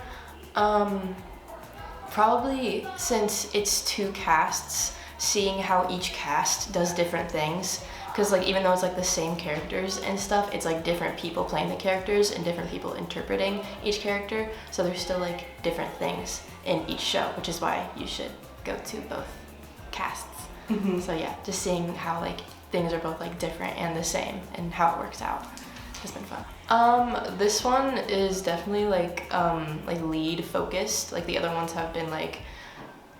probably since it's 2 casts, seeing how each cast does different things. Because like even though it's like the same characters and stuff, it's like different people playing the characters and different people interpreting each character. So there's still like different things in each show, which is why you should go to both casts. So yeah, just seeing how like things are both like different and the same and how it works out has been fun. This one is definitely like lead focused. Like the other ones have been like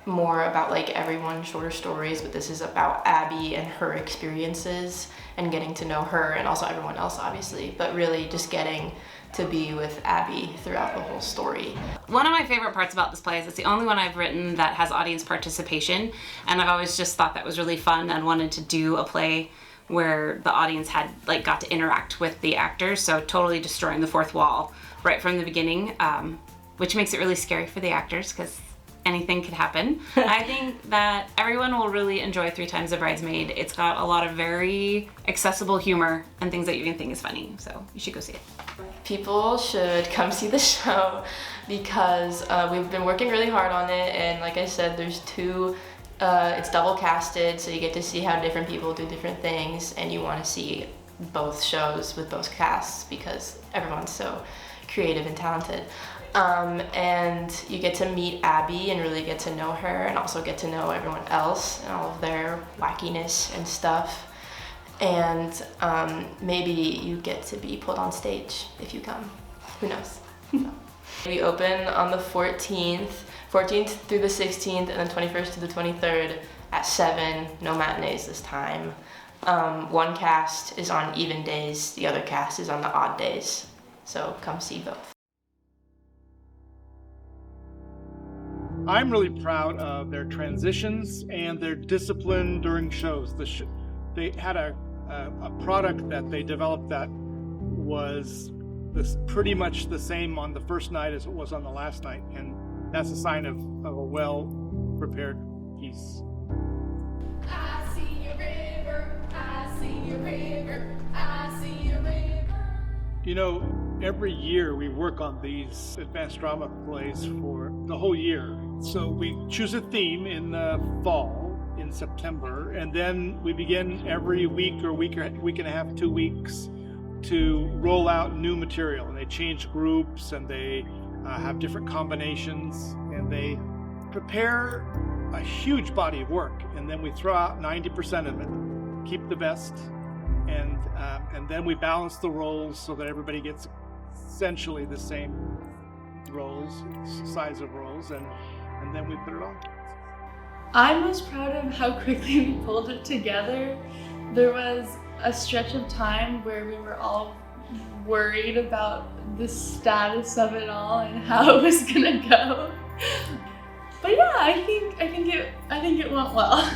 more about like everyone's shorter stories, but this is about Abby and her experiences and getting to know her, and also everyone else obviously, but really just getting to be with Abby throughout the whole story. One of my favorite parts about this play is it's the only one I've written that has audience participation, and I've always just thought that was really fun and wanted to do a play where the audience had like got to interact with the actors, so totally destroying the fourth wall right from the beginning, which makes it really scary for the actors because anything could happen. I think that everyone will really enjoy 3 Times a Bridesmaid. It's got a lot of very accessible humor and things that you can think is funny, so you should go see it. People should come see the show because we've been working really hard on it, and like I said, there's 2, it's double casted, so you get to see how different people do different things, and you want to see both shows with both casts because everyone's so creative and talented. And you get to meet Abby and really get to know her, and also get to know everyone else and all of their wackiness and stuff. And maybe you get to be put on stage if you come. Who knows? We open on the 14th through the 16th, and then 21st to the 23rd at 7, no matinees this time. One cast is on even days, the other cast is on the odd days. So come see both. I'm really proud of their transitions and their discipline during shows. They had a product that they developed that was pretty much the same on the first night as it was on the last night, and that's a sign of a well-prepared piece. I see a river, I see a river, I see a river. You know, every year we work on these advanced drama plays for the whole year. So we choose a theme in the fall, in September, and then we begin every week or week and a half, 2 weeks, to roll out new material. And they change groups, and they have different combinations, and they prepare a huge body of work. And then we throw out 90% of it, keep the best, and then we balance the roles so that everybody gets essentially the same roles, size of roles, and then we put it on. I'm most proud of how quickly we pulled it together. There was a stretch of time where we were all worried about the status of it all and how it was gonna go. But yeah, I think it went well.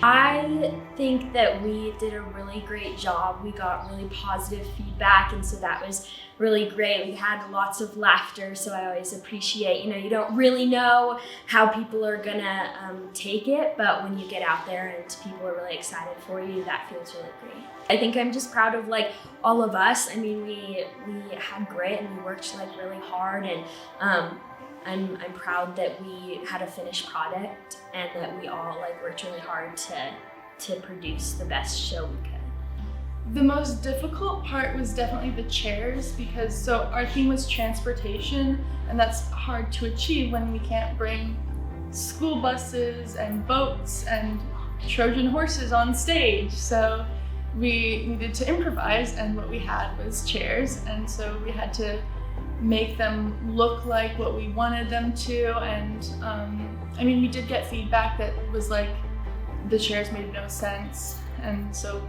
I think that we did a really great job. We got really positive feedback, and so that was really great. We had lots of laughter, so I always appreciate, you don't really know how people are gonna take it, but when you get out there and people are really excited for you, that feels really great. I think I'm just proud of all of us. I mean, we had grit and we worked really hard, and I'm proud that we had a finished product and that we all worked really hard to produce the best show we could. The most difficult part was definitely the chairs, because our theme was transportation, and that's hard to achieve when we can't bring school buses and boats and Trojan horses on stage. So we needed to improvise, and what we had was chairs, and so we had to make them look like what we wanted them to. And I mean, we did get feedback that was like the chairs made no sense, and so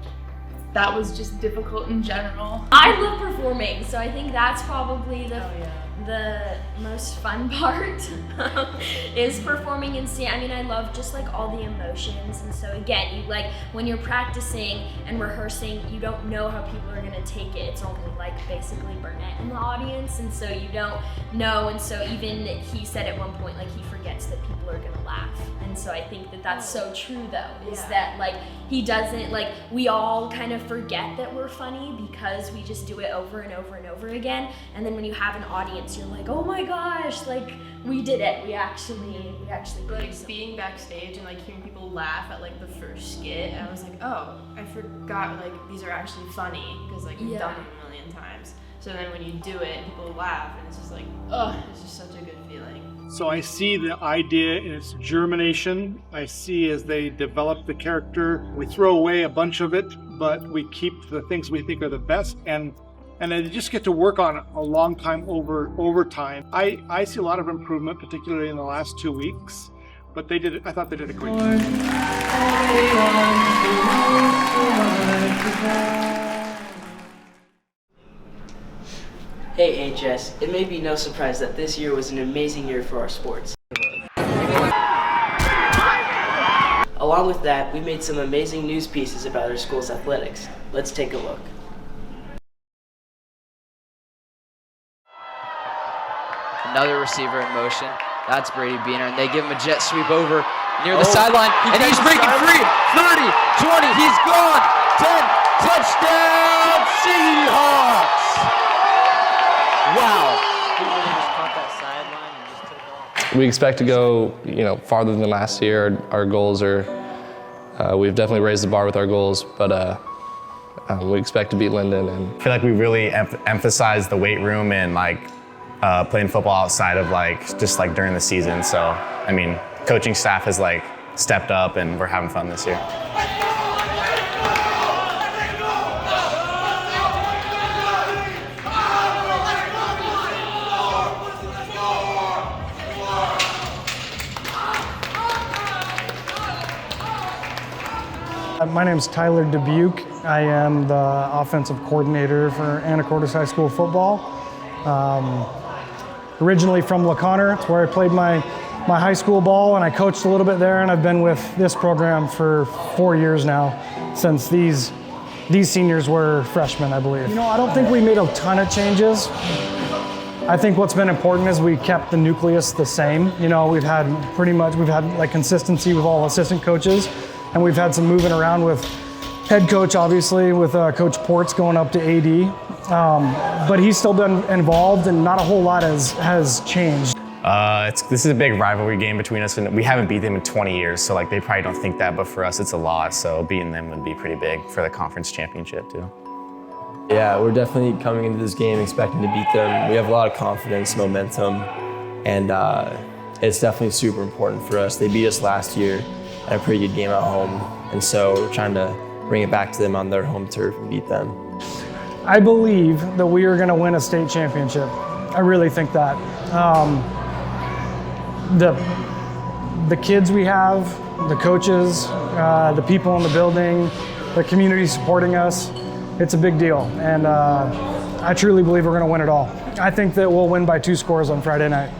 that was just difficult in general. I love performing, so I think that's probably the most fun part is performing and singing. I mean, I love just like all the emotions, and so again, you like when you're practicing and rehearsing, you don't know how people are gonna take it. It's only like basically Burnett in the audience, and so you don't know. And so even he said at one point, like he forgets that people are gonna laugh. And so I think that that's so true though, is that like he doesn't, like we all kind of forget that we're funny because we just do it over and over and over again. And then when you have an audience, you're like, oh my gosh, like we did it. We actually like being backstage and like hearing people laugh at like the first skit, I was like, oh, I forgot like these are actually funny because like you've done it a million times. So then when you do it, people laugh, and it's just like, oh, it's just such a good feeling. So I see the idea in its germination. I see as they develop the character, we throw away a bunch of it, but we keep the things we think are the best, and they just get to work on it a long time over time. I see a lot of improvement, particularly in the last 2 weeks, but they did it. I thought they did a great job. Hey HS, it may be no surprise that this year was an amazing year for our sports. Along with that, we made some amazing news pieces about our school's athletics. Let's take a look. Another receiver in motion. That's Brady Beener, and they give him a jet sweep over near the sideline, and he's breaking free. 30, 20, he's gone. 10, touchdown Seahawks! Wow. We expect to go, farther than last year. Our goals are, we've definitely raised the bar with our goals, but we expect to beat Linden. And I feel like we really emphasize the weight room and playing football outside of just during the season. So, I mean, coaching staff has stepped up, and we're having fun this year. My name is Tyler Dubuque. I am the offensive coordinator for Anacortes High School football. Originally from LaConner, it's where I played my high school ball, and I coached a little bit there, and I've been with this program for 4 years now, since these seniors were freshmen, I believe. I don't think we made a ton of changes. I think what's been important is we kept the nucleus the same. We've had consistency with all assistant coaches, and we've had some moving around with head coach, obviously, with Coach Ports going up to AD. But he's still been involved, and not a whole lot has changed. This is a big rivalry game between us, and we haven't beat them in 20 years, so they probably don't think that, but for us it's a loss, so beating them would be pretty big for the conference championship too. Yeah, we're definitely coming into this game expecting to beat them. We have a lot of confidence, momentum, and it's definitely super important for us. They beat us last year at a pretty good game at home, and so we're trying to bring it back to them on their home turf and beat them. I believe that we are going to win a state championship. I really think that. The kids we have, the coaches, the people in the building, the community supporting us, it's a big deal. And I truly believe we're going to win it all. I think that we'll win by 2 scores on Friday night.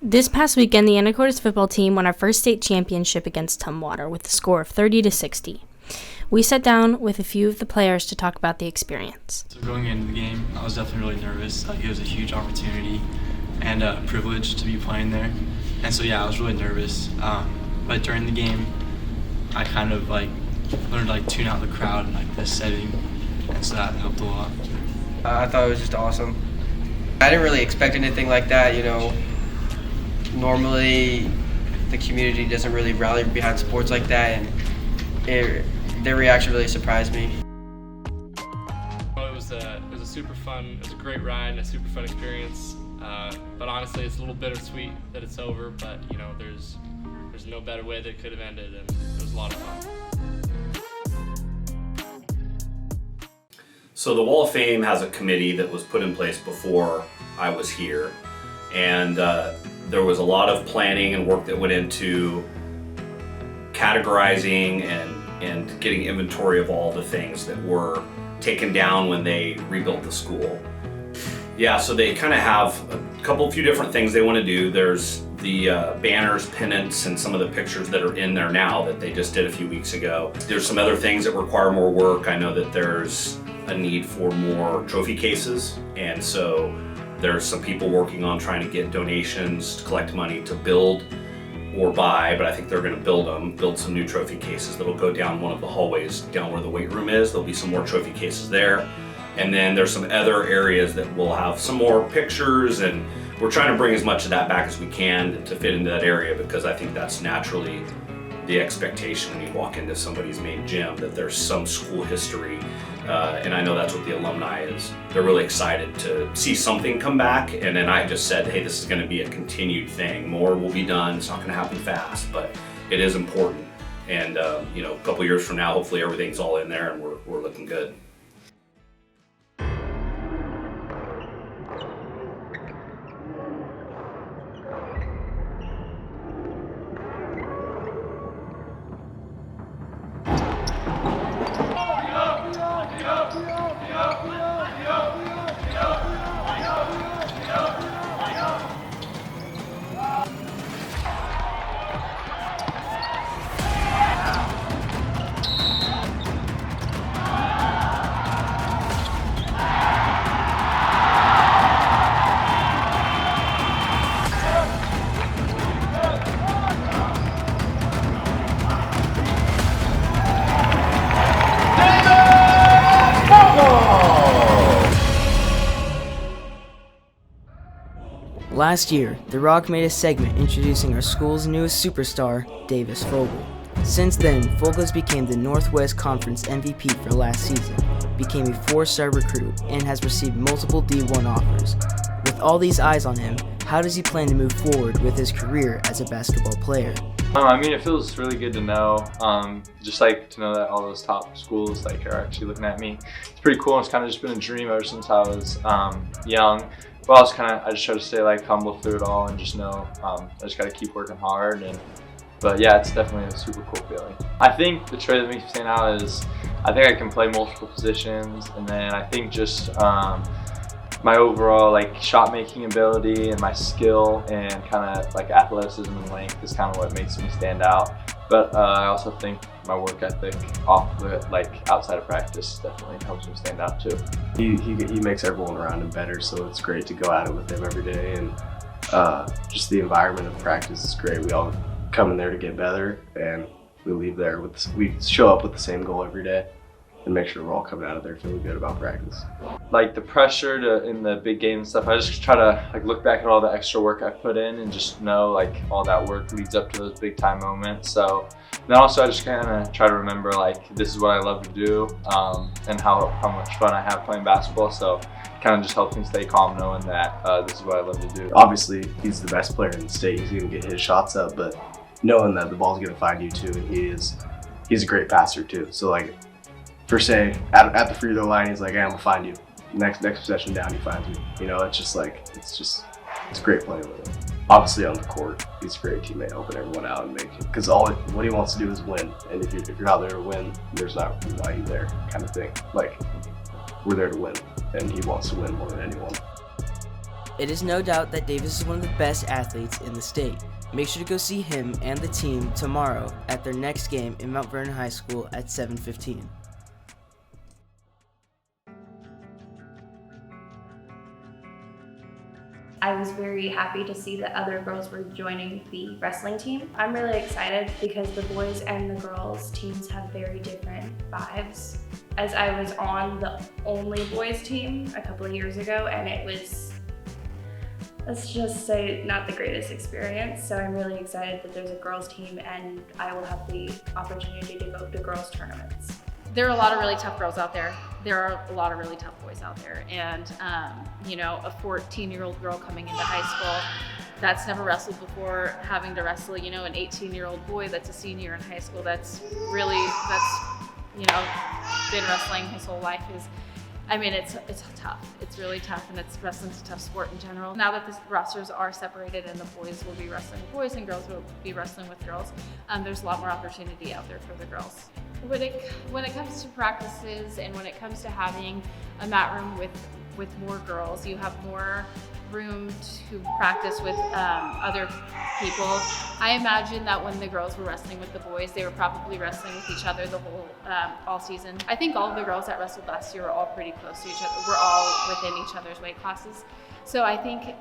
This past weekend, the Anacortes football team won our first state championship against Tumwater with a score of 30-60. We sat down with a few of the players to talk about the experience. So going into the game, I was definitely really nervous. It was a huge opportunity and a privilege to be playing there. And so I was really nervous. But during the game, I kind of learned to tune out the crowd in this setting, and so that helped a lot. I thought it was just awesome. I didn't really expect anything like that, Normally, the community doesn't really rally behind sports like that, and their reaction really surprised me. Well, it was a super fun, it was a great ride and a super fun experience. But honestly, it's a little bittersweet that it's over. But there's no better way that it could have ended, and it was a lot of fun. So the Wall of Fame has a committee that was put in place before I was here, and there was a lot of planning and work that went into categorizing and getting inventory of all the things that were taken down when they rebuilt the school. Yeah, so they kind of have a few different things they want to do. There's the banners, pennants, and some of the pictures that are in there now that they just did a few weeks ago. There's some other things that require more work. I know that there's a need for more trophy cases, and so there's some people working on trying to get donations to collect money to build or buy, but I think they're going to build some new trophy cases that'll go down one of the hallways down where the weight room is. There'll be some more trophy cases there. And then there's some other areas that will have some more pictures, and we're trying to bring as much of that back as we can to fit into that area, because I think that's naturally the expectation when you walk into somebody's main gym, that there's some school history. And I know that's what the alumni is. They're really excited to see something come back. And then I just said, hey, this is going to be a continued thing. More will be done. It's not going to happen fast, but it is important. And a couple years from now, hopefully everything's all in there and we're looking good. Last year, The Rock made a segment introducing our school's newest superstar, Davis Vogel. Since then, Vogels became the Northwest Conference MVP for last season, became a 4-star recruit, and has received multiple D1 offers. With all these eyes on him, how does he plan to move forward with his career as a basketball player? I mean, it feels really good to know, just like to know that all those top schools are actually looking at me. It's pretty cool. It's kind of just been a dream ever since I was young. But I just try to stay humble through it all and just know I just got to keep working hard. But yeah, it's definitely a super cool feeling. I think the trait that makes me stand out is I think I can play multiple positions, and then I think just my overall shot making ability and my skill and kind of athleticism and length is kind of what makes me stand out. But I also think my work ethic off the outside of practice definitely helps me stand out too. He makes everyone around him better, so it's great to go at it with him every day, and just the environment of practice is great. We all come in there to get better, and we leave there we show up with the same goal every day and make sure we're all coming out of there feeling good about practice. The pressure in the big game and stuff, I just try to look back at all the extra work I put in and just know all that work leads up to those big time moments. So then also I just kind of try to remember this is what I love to do, and how much fun I have playing basketball. So kind of just helps me stay calm knowing that this is what I love to do. Obviously, he's the best player in the state. He's going to get his shots up, but knowing that the ball's going to find you too, and he's a great passer too. So for say at the free throw line, he's like, hey, I'm gonna find you. Next possession down, he finds me. It's great playing with him. Obviously on the court, he's a great teammate, helping everyone out and making, because what he wants to do is win. And if you're out there to win, there's not why you there kind of thing. We're there to win, and he wants to win more than anyone. It is no doubt that Davis is one of the best athletes in the state. Make sure to go see him and the team tomorrow at their next game in Mount Vernon High School at 7:15. I was very happy to see that other girls were joining the wrestling team. I'm really excited because the boys and the girls teams have very different vibes. As I was on the only boys team a couple of years ago, and it was, let's just say, not the greatest experience. So I'm really excited that there's a girls team and I will have the opportunity to go to girls tournaments. There are a lot of really tough girls out there. There are a lot of really tough boys out there. And, a 14-year-old girl coming into high school that's never wrestled before, having to wrestle, an 18-year-old boy that's a senior in high school, that's been wrestling his whole life, is I mean, it's tough. It's really tough, and wrestling's a tough sport in general. Now that the rosters are separated and the boys will be wrestling with boys and girls will be wrestling with girls, there's a lot more opportunity out there for the girls. When it comes to practices and when it comes to having a mat room with more girls, you have more room to practice with other people. I imagine that when the girls were wrestling with the boys, they were probably wrestling with each other the whole all season. I think all of the girls that wrestled last year were all pretty close to each other. We're all within each other's weight classes. So I think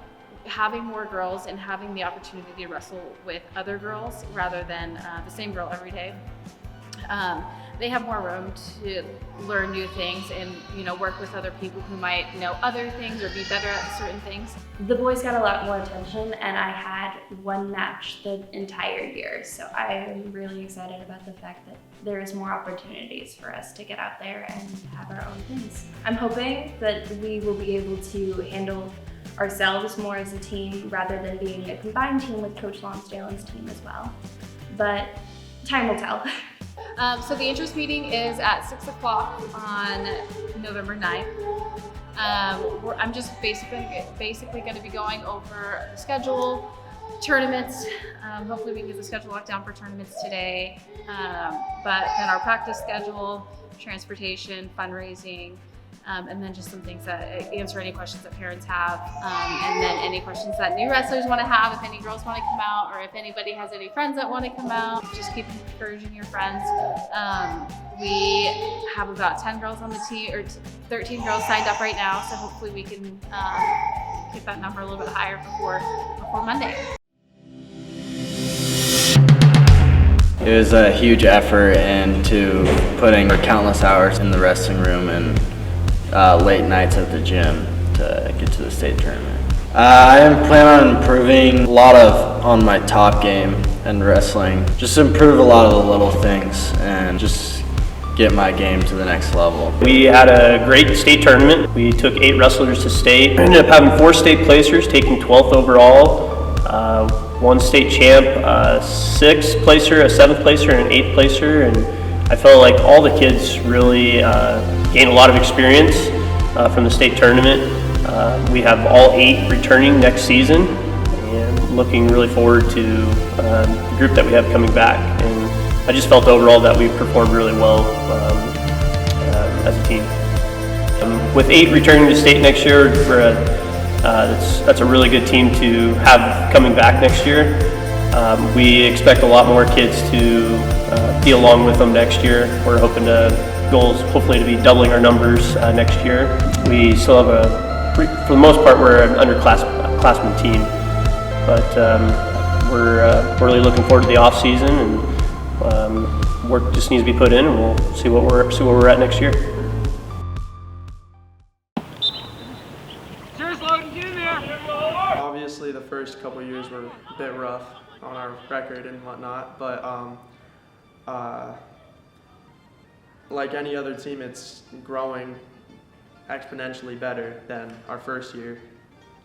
having more girls and having the opportunity to wrestle with other girls rather than the same girl every day, they have more room to learn new things and, you know, work with other people who might know other things or be better at certain things. The boys got a lot more attention, and I had one match the entire year. So I'm really excited about the fact that there is more opportunities for us to get out there and have our own things. I'm hoping that we will be able to handle ourselves more as a team rather than being a combined team with Coach Lonsdale's team as well. But time will tell. So the interest meeting is at 6 o'clock on November 9th. I'm just basically going to be going over the schedule, tournaments. Hopefully we can get the schedule locked down for tournaments today. But then our practice schedule, transportation, fundraising, and then just some things that answer any questions that parents have, and then any questions that new wrestlers want to have, if any girls want to come out, or if anybody has any friends that want to come out, just keep encouraging your friends. We have about 10 girls on the team, or 13 girls signed up right now, so hopefully we can get that number a little bit higher before Monday. It was a huge effort into putting countless hours in the wrestling room and late nights at the gym to get to the state tournament. I plan on improving a lot on my top game and wrestling. Just improve a lot of the little things and just get my game to the next level. We had a great state tournament. We took 8 wrestlers to state. We ended up having 4 state placers, taking 12th overall, 1 state champ, a 6th placer, a 7th placer, and an 8th placer. And I felt like all the kids really gained a lot of experience from the state tournament. We have all 8 returning next season, and looking really forward to the group that we have coming back. And I just felt overall that we performed really well as a team. With 8 returning to state next year, that's a really good team to have coming back next year. We expect a lot more kids to be along with them next year. We're hoping goals hopefully to be doubling our numbers next year. We still have for the most part, we're an underclassmen team, but we're really looking forward to the off season, and work just needs to be put in, and we'll see what we're at next year. Obviously, the first couple years were a bit rough on our record and whatnot, but like any other team, it's growing exponentially better than our first year.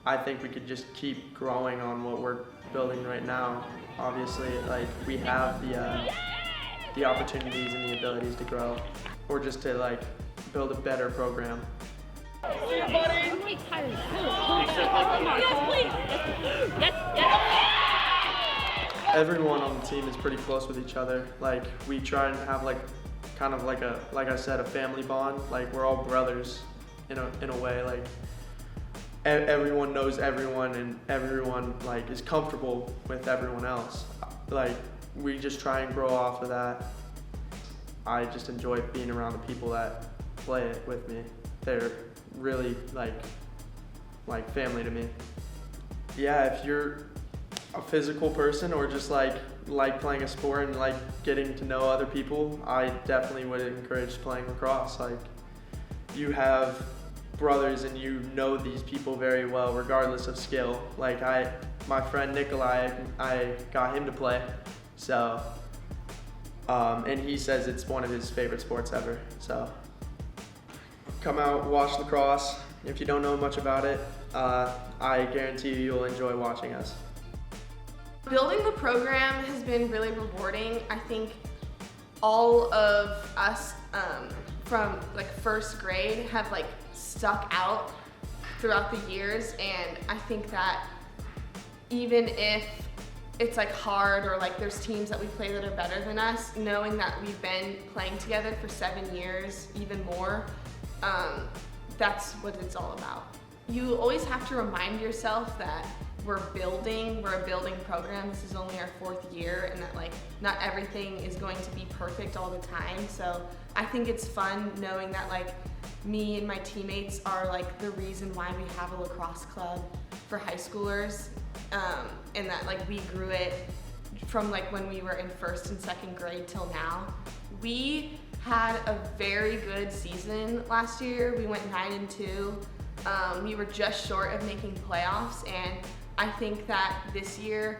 I think we could just keep growing on what we're building right now. Obviously, like, we have the opportunities and the abilities to grow, or just to like build a better program. Everyone on the team is pretty close with each other. Like, we try and have like kind of like I said, a family bond. Like, we're all brothers in a way. Like, everyone knows everyone, and everyone like is comfortable with everyone else. Like, we just try and grow off of that. I just enjoy being around the people that play it with me. They're really like family to me. Yeah, if you're a physical person or just like playing a sport and like getting to know other people, I definitely would encourage playing lacrosse. Like, you have brothers and you know these people very well regardless of skill. Like, my friend Nikolai, I got him to play, so and he says it's one of his favorite sports ever. So come out, watch lacrosse. If you don't know much about it, I guarantee you'll enjoy watching us. Building the program has been really rewarding. I think all of us from like first grade have like stuck out throughout the years, and I think that even if it's like hard or like there's teams that we play that are better than us, knowing that we've been playing together for 7 years, even more, that's what it's all about. You always have to remind yourself that we're a building program. This is only our 4th year, and that like not everything is going to be perfect all the time. So I think it's fun knowing that like me and my teammates are like the reason why we have a lacrosse club for high schoolers, and that like we grew it from like when we were in 1st and 2nd grade till now. We had a very good season last year. We went 9-2. We were just short of making playoffs, and I think that this year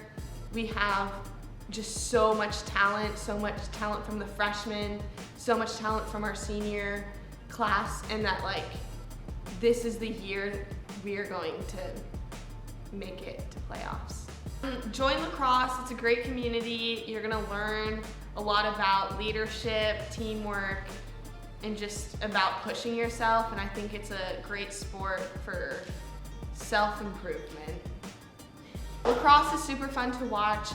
we have just so much talent from the freshmen, so much talent from our senior class, and that like this is the year we are going to make it to playoffs. Join lacrosse, it's a great community. You're gonna learn a lot about leadership, teamwork, and just about pushing yourself, and I think it's a great sport for self-improvement. Lacrosse is super fun to watch.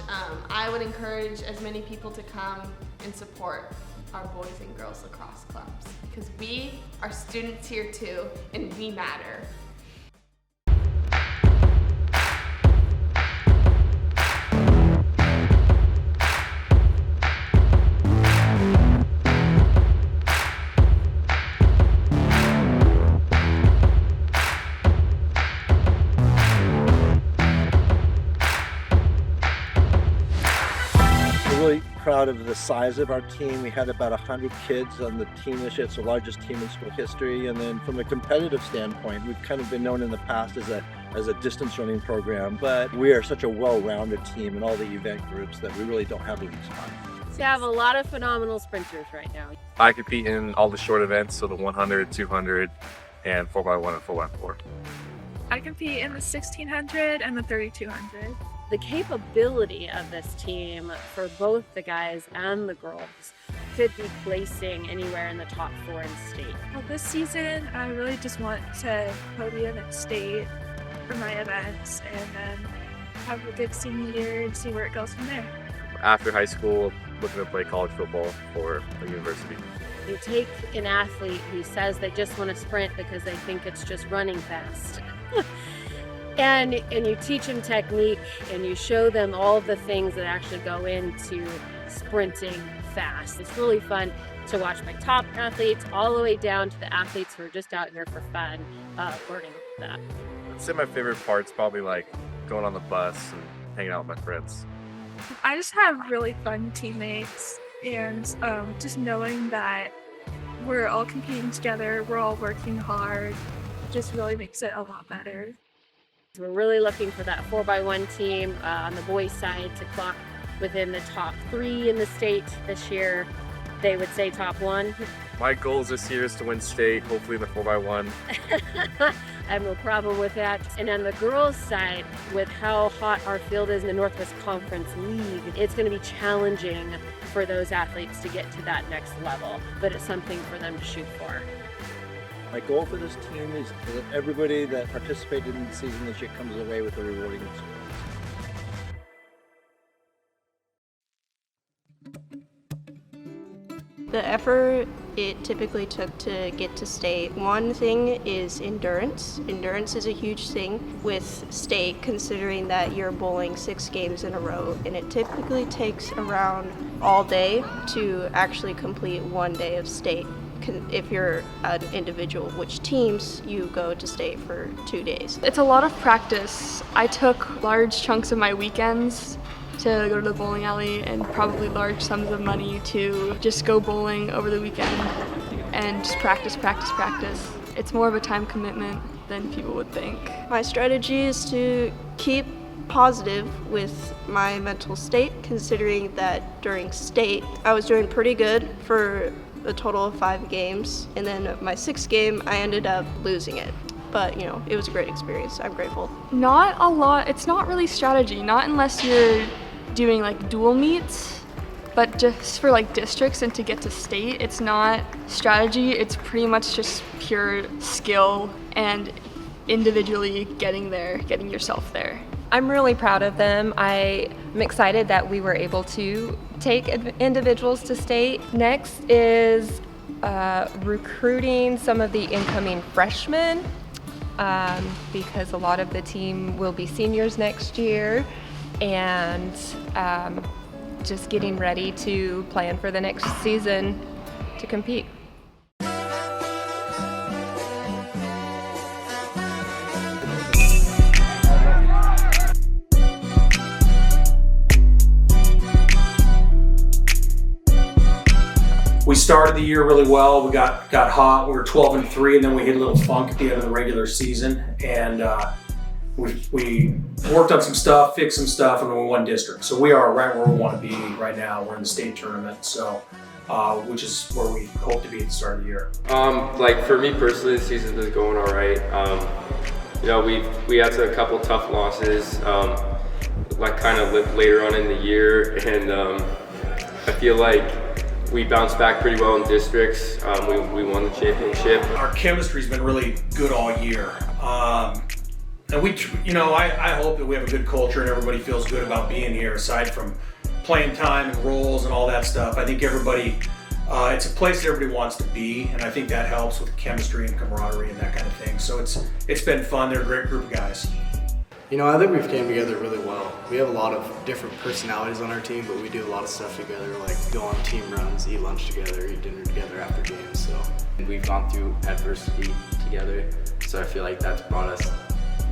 I would encourage as many people to come and support our boys and girls lacrosse clubs, because we are students here too, and we matter. Really proud of the size of our team. We had about 100 kids on the team this year. It's the largest team in school history. And then from a competitive standpoint, we've kind of been known in the past as a distance running program, but we are such a well-rounded team in all the event groups that we really don't have a weak spot. We have a lot of phenomenal sprinters right now. I compete in all the short events, so the 100, 200, and 4x1 and 4x4. I compete in the 1600 and the 3200. The capability of this team for both the guys and the girls could be placing anywhere in the top 4 in state. Well, this season, I really just want to podium at state for my events and then have a good senior year and see where it goes from there. After high school, looking to play college football for a university. You take an athlete who says they just want to sprint because they think it's just running fast. And you teach them technique, and you show them all the things that actually go into sprinting fast. It's really fun to watch my top athletes all the way down to the athletes who are just out here for fun, learning that. I'd say my favorite part's probably like going on the bus and hanging out with my friends. I just have really fun teammates, and just knowing that we're all competing together, we're all working hard, just really makes it a lot better. We're really looking for that 4x1 team on the boys' side to clock within the top 3 in the state this year. They would say top 1. My goals this year is to win state, hopefully in the 4x1. I have no problem with that. And on the girls' side, with how hot our field is in the Northwest Conference League, it's going to be challenging for those athletes to get to that next level, but it's something for them to shoot for. My goal for this team is that everybody that participated in the season this year comes away with a rewarding experience. The effort it typically took to get to state, one thing is endurance. Endurance is a huge thing with state, considering that you're bowling 6 games in a row, and it typically takes around all day to actually complete 1 day of state. If you're an individual, which teams you go to state for 2 days. It's a lot of practice. I took large chunks of my weekends to go to the bowling alley and probably large sums of money to just go bowling over the weekend and just practice. It's more of a time commitment than people would think. My strategy is to keep positive with my mental state, considering that during state I was doing pretty good for a total of 5 games, and then my 6th game I ended up losing it. But you know, it was a great experience. I'm grateful. Not a lot. It's not really strategy, not unless you're doing like dual meets, But just for like districts and to get to state, it's not strategy, it's pretty much just pure skill and individually getting there, getting yourself there. I'm really proud of them. I'm excited that we were able to take individuals to state. Next is recruiting some of the incoming freshmen because a lot of the team will be seniors next year, and just getting ready to plan for the next season to compete. We started the year really well. We got hot. We were 12-3, and then we hit a little funk at the end of the regular season. And we worked on some stuff, fixed some stuff, and then we won district. So we are right where we want to be right now. We're in the state tournament, so which is where we hope to be at the start of the year. Like for me personally, the season is going all right. You know, we had a couple tough losses, like kind of later on in the year, and I feel like we bounced back pretty well in districts. We won the championship. Our chemistry's been really good all year. And I hope that we have a good culture and everybody feels good about being here, aside from playing time and roles and all that stuff. I think everybody, it's a place that everybody wants to be, and I think that helps with chemistry and camaraderie and that kind of thing. So it's been fun. They're a great group of guys. You know, I think we've came together really well. We have a lot of different personalities on our team, but we do a lot of stuff together, like go on team runs, eat lunch together, eat dinner together after games. So we've gone through adversity together, so I feel like that's brought us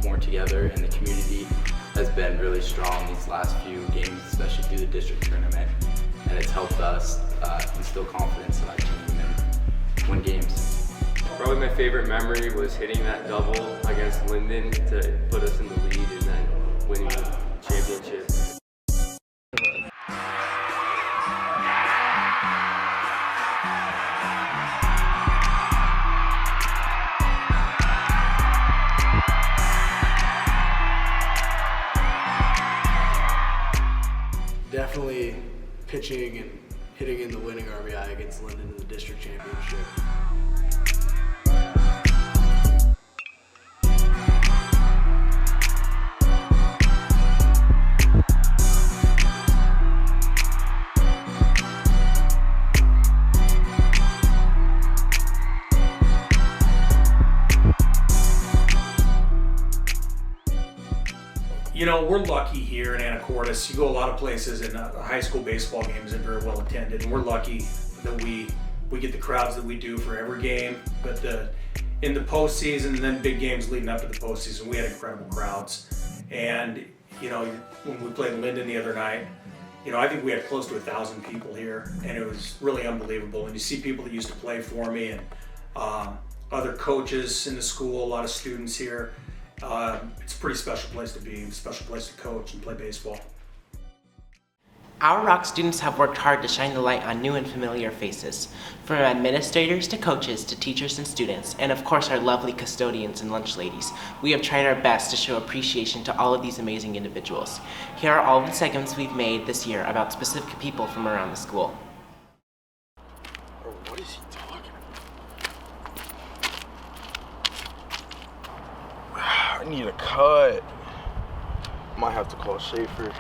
more together, and the community has been really strong these last few games, especially through the district tournament, and it's helped us instill confidence in our team and win games. Probably my favorite memory was hitting that double against Linden to put us in the lead and then winning the championship. Definitely pitching and hitting in the winning RBI against Linden in the district championship. You know, we're lucky here in Anacortes. You go a lot of places, and a high school baseball game isn't very well attended, and we're lucky that we get the crowds that we do for every game. But in the postseason and then big games leading up to the postseason, we had incredible crowds. And you know, when we played Linden the other night, you know, I think we had close to 1,000 people here, and it was really unbelievable. And you see people that used to play for me, and other coaches in the school, a lot of students here. It's a pretty special place to be, a special place to coach and play baseball. Our Rock students have worked hard to shine the light on new and familiar faces, from administrators to coaches to teachers and students, and of course our lovely custodians and lunch ladies. We have tried our best to show appreciation to all of these amazing individuals. Here are all the segments we've made this year about specific people from around the school. What is he talking about? I need a cut. Might have to call Schaefer.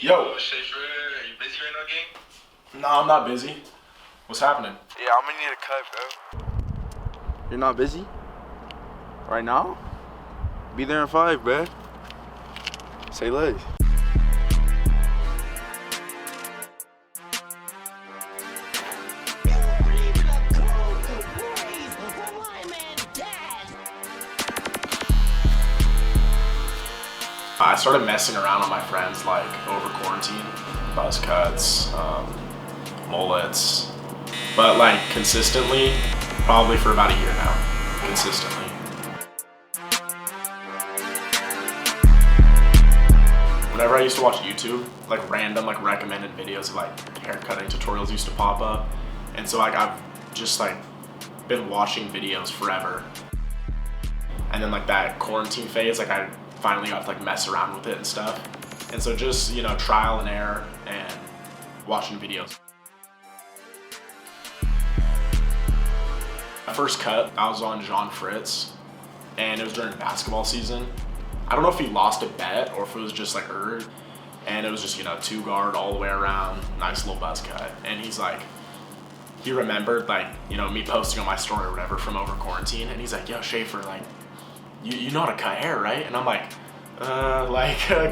Yo. Schaefer, are you busy right now, gang? Nah, I'm not busy. What's happening? Yeah, I'm gonna need a cut, bro. You're not busy? Right now? Be there in 5, bruh. Say less. I started messing around with my friends like over quarantine, buzz cuts, mullets, but like consistently, probably for about a year now, consistently. Whenever I used to watch YouTube, like random like recommended videos of like haircutting tutorials used to pop up, and so like I've just like been watching videos forever. And then like that quarantine phase, like I finally got to like mess around with it and stuff. And so just, you know, trial and error and watching videos. My first cut, I was on John Fritz, and it was during basketball season. I don't know if he lost a bet or if it was just like hurt. And it was just, you know, 2 guard all the way around, nice little buzz cut. And he's like, he remembered like, you know, me posting on my story or whatever from over quarantine. And he's like, yo, Schaefer, like, you know how to cut hair, right? And I'm like,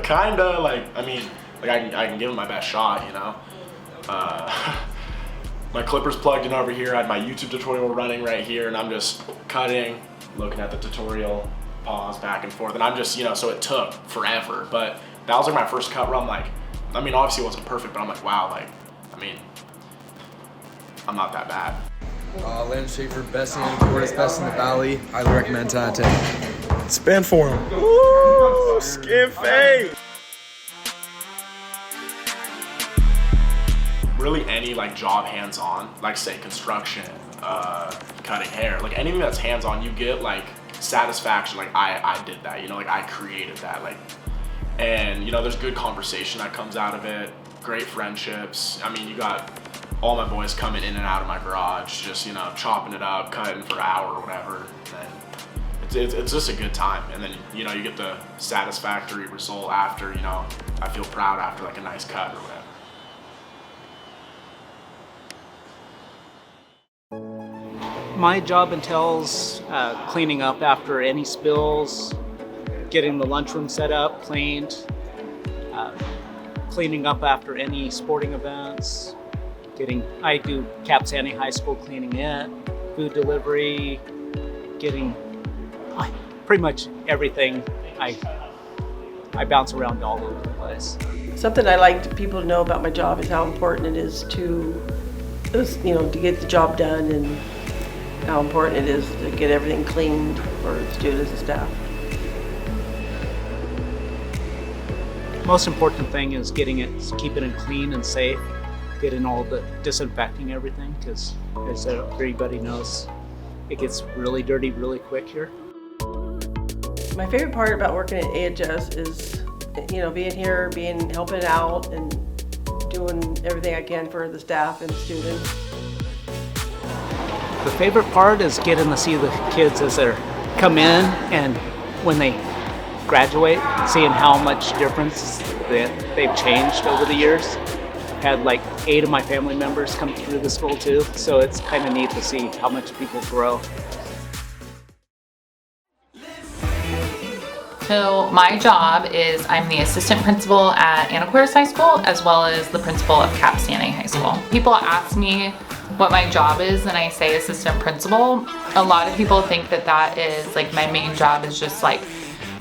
kinda, like, I mean, like I can give him my best shot, you know? My clipper's plugged in over here. I had my YouTube tutorial running right here, and I'm just cutting, looking at the tutorial, pause, back and forth. And I'm just, you know, so it took forever. But that was like my first cut where I'm like, I mean, obviously it wasn't perfect, but I'm like, wow, like, I mean, I'm not that bad. Landon Schaefer, best in Anacortes, best in the Valley. Highly recommend Tante. Spin for him. Woo! Skin fade. Really any like job hands-on, like say construction, cutting hair, like anything that's hands-on, you get like satisfaction, like I did that, you know, like I created that, like, and you know, there's good conversation that comes out of it, great friendships. I mean, you got all my boys coming in and out of my garage, just, you know, chopping it up, cutting for an hour or whatever, and it's just a good time. And then, you know, you get the satisfactory result after, you know, I feel proud after like a nice cut or whatever. My job entails cleaning up after any spills, getting the lunchroom set up, cleaned, cleaning up after any sporting events, I do Cap Sandy High School, cleaning it, food delivery, getting pretty much everything. I bounce around all over the place. Something I like people to know about my job is how important it is to get the job done, and how important it is to get everything cleaned for students and staff. Most important thing is keeping it clean and safe, getting all the disinfecting everything, because as everybody knows, it gets really dirty really quick here. My favorite part about working at AHS is, being here, helping out, and doing everything I can for the staff and the students. The favorite part is getting to see the kids as they come in, and when they graduate, seeing how much difference that they've changed over the years. Had like 8 of my family members come through the school too, so it's kind of neat to see how much people grow. So my job is I'm the assistant principal at Anacortes High School, as well as the principal of Cap Sandy High School. People ask me what my job is and I say assistant principal. A lot of people think that is like my main job is just like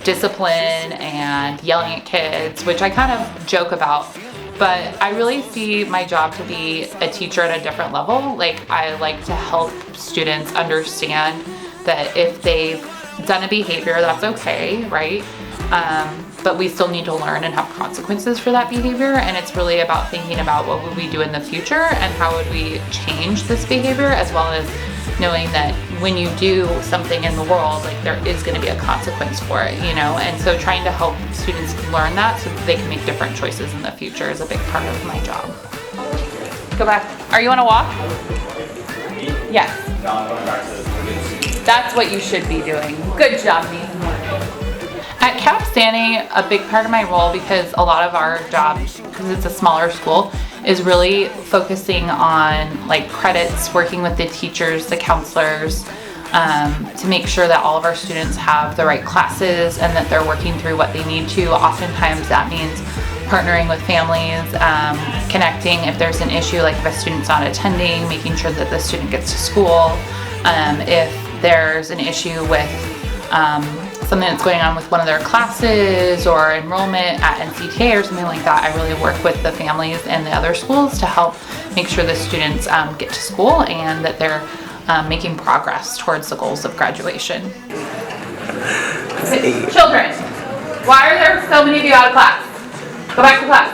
discipline and yelling at kids, which I kind of joke about. But I really see my job to be a teacher at a different level. Like, I like to help students understand that if they've done a behavior, that's okay, right? But we still need to learn and have consequences for that behavior. And it's really about thinking about what would we do in the future and how would we change this behavior, as well as knowing that when you do something in the world, like, there is going to be a consequence for it, you know? And so trying to help students learn that so that they can make different choices in the future is a big part of my job. Go back. Are you on a walk? Yes. That's what you should be doing. Good job, Nathan. At Cap Sandy, a big part of my role, because a lot of our jobs, because it's a smaller school, is really focusing on like credits, working with the teachers, the counselors, to make sure that all of our students have the right classes and that they're working through what they need to. Oftentimes that means partnering with families, connecting if there's an issue, like if a student's not attending, making sure that the student gets to school. If there's an issue with something that's going on with one of their classes or enrollment at NCTA or something like that, I really work with the families and the other schools to help make sure the students get to school and that they're making progress towards the goals of graduation. Hey. Children, why are there so many of you out of class? Go back to class.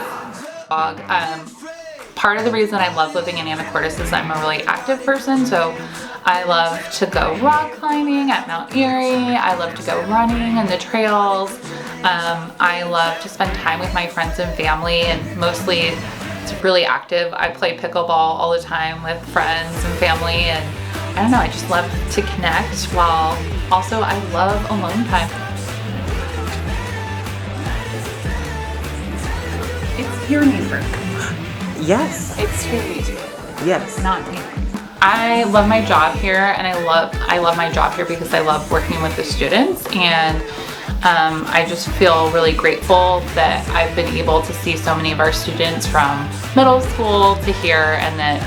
part of the reason I love living in Anacortes is I'm a really active person, so I love to go rock climbing at Mount Erie. I love to go running in the trails. I love to spend time with my friends and family, and mostly it's really active. I play pickleball all the time with friends and family, and I don't know, I just love to connect, while also I love alone time. It's your neighbor. Yes. It's Terry's. Yes. Not me. I love my job here, and I love my job here because I love working with the students, and I just feel really grateful that I've been able to see so many of our students from middle school to here, and that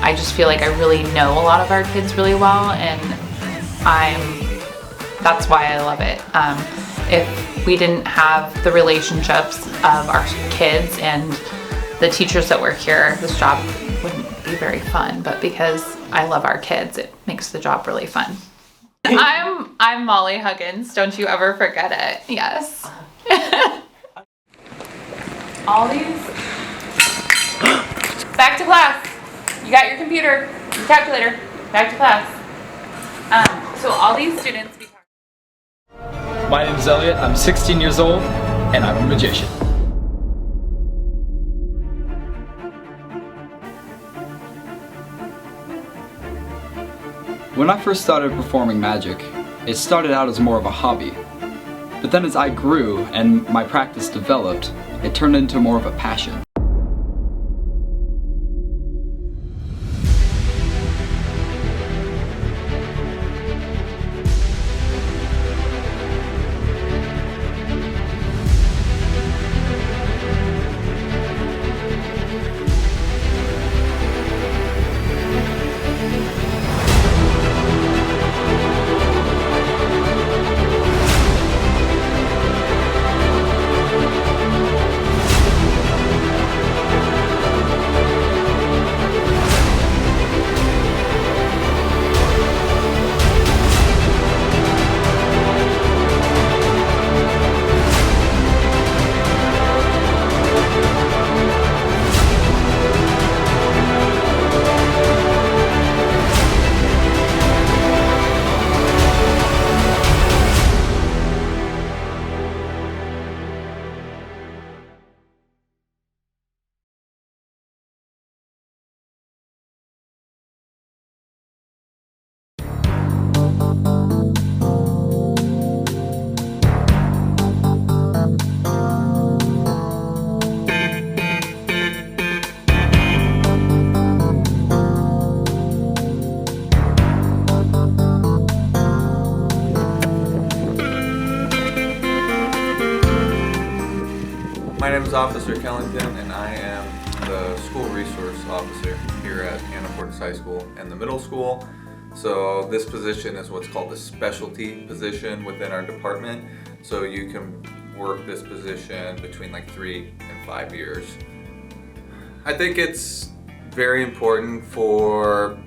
I just feel like I really know a lot of our kids really well, and that's why I love it. If we didn't have the relationships of our kids and the teachers that work here, this job wouldn't be very fun, but because I love our kids, it makes the job really fun. I'm Molly Huggins, don't you ever forget it. Yes. All these. Back to class. You got your computer, your calculator. Back to class. So all these students. My name is Elliot, I'm 16 years old, and I'm a magician. When I first started performing magic, it started out as more of a hobby. But then as I grew and my practice developed, it turned into more of a passion. My name is Officer Kellington, and I am the school resource officer here at Anacortes High School and the middle school. So this position is what's called a specialty position within our department. So you can work this position between like 3 and 5 years. I think it's very important for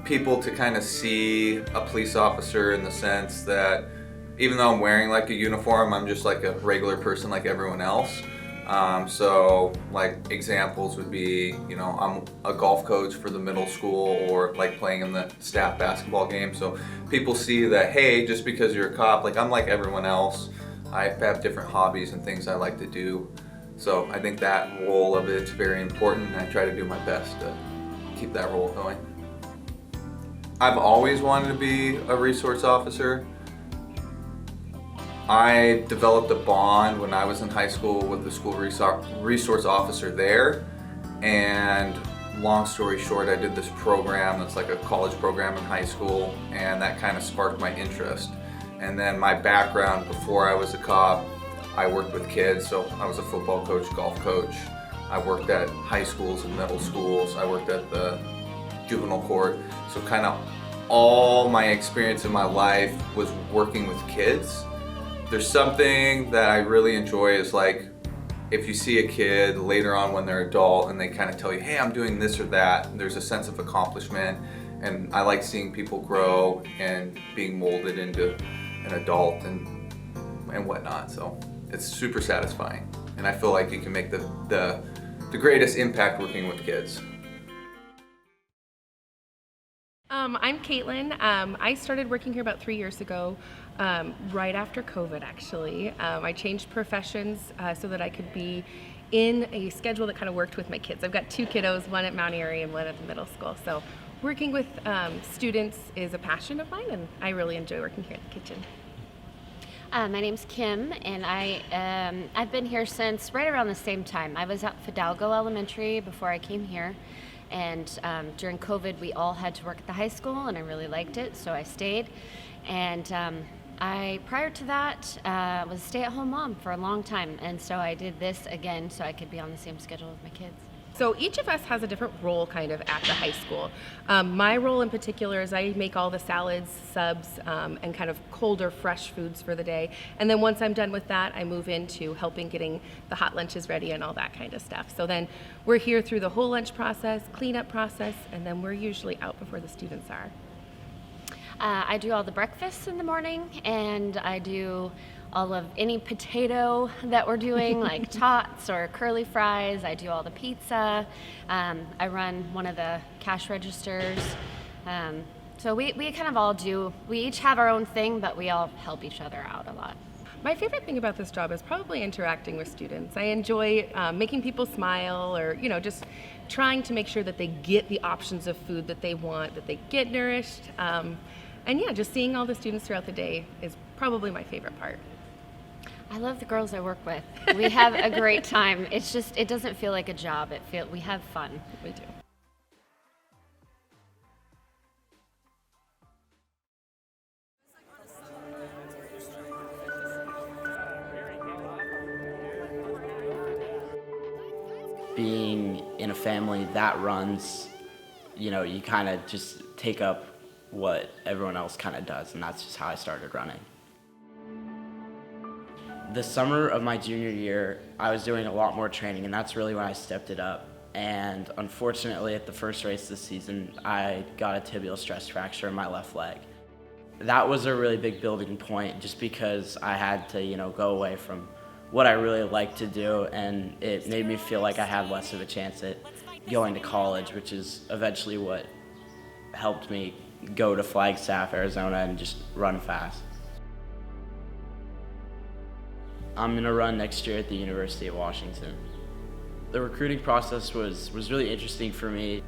people to kind of see a police officer in the sense that even though I'm wearing like a uniform, I'm just like a regular person like everyone else. So like examples would be, you know, I'm a golf coach for the middle school, or like playing in the staff basketball game. So people see that, hey, just because you're a cop, like I'm like everyone else. I have different hobbies and things I like to do. So I think that role of it's very important, and I try to do my best to keep that role going. I've always wanted to be a resource officer. I developed a bond when I was in high school with the school resource officer there, and long story short, I did this program that's like a college program in high school, and that kind of sparked my interest. And then my background before I was a cop, I worked with kids, so I was a football coach, golf coach. I worked at high schools and middle schools. I worked at the juvenile court. So kind of all my experience in my life was working with kids. There's something that I really enjoy is like, if you see a kid later on when they're adult and they kind of tell you, hey, I'm doing this or that, there's a sense of accomplishment. And I like seeing people grow and being molded into an adult and whatnot. So it's super satisfying. And I feel like you can make the the greatest impact working with kids. I'm Caitlin. I started working here about 3 years ago, right after COVID actually. I changed professions so that I could be in a schedule that kind of worked with my kids. I've got 2 kiddos, one at Mount Airy and one at the middle school. So working with students is a passion of mine, and I really enjoy working here at the kitchen. My name's Kim, and I've been here since right around the same time. I was at Fidalgo Elementary before I came here, and during COVID we all had to work at the high school, and I really liked it, so I stayed. And prior to that, was a stay-at-home mom for a long time, and so I did this again so I could be on the same schedule with my kids. So each of us has a different role kind of at the high school. My role in particular is I make all the salads, subs, and kind of colder, fresh foods for the day. And then once I'm done with that, I move into helping getting the hot lunches ready and all that kind of stuff. So then we're here through the whole lunch process, cleanup process, and then we're usually out before the students are. I do all the breakfasts in the morning, and I do all of any potato that we're doing, like tots or curly fries. I do all the pizza. I run one of the cash registers. So we kind of all do, we each have our own thing, but we all help each other out a lot. My favorite thing about this job is probably interacting with students. I enjoy making people smile, or just trying to make sure that they get the options of food that they want, that they get nourished. And yeah, just seeing all the students throughout the day is probably my favorite part. I love the girls I work with. We have a great time. It's just, it doesn't feel like a job. We have fun. We do. Being in a family that runs, you kind of just take up what everyone else kind of does, and that's just how I started running. The summer of my junior year, I was doing a lot more training, and that's really when I stepped it up. And unfortunately, at the first race this season, I got a tibial stress fracture in my left leg. That was a really big building point, just because I had to, go away from what I really liked to do, and it made me feel like I had less of a chance at going to college, which is eventually what helped me go to Flagstaff, Arizona, and just run fast. I'm gonna run next year at the University of Washington. The recruiting process was really interesting for me.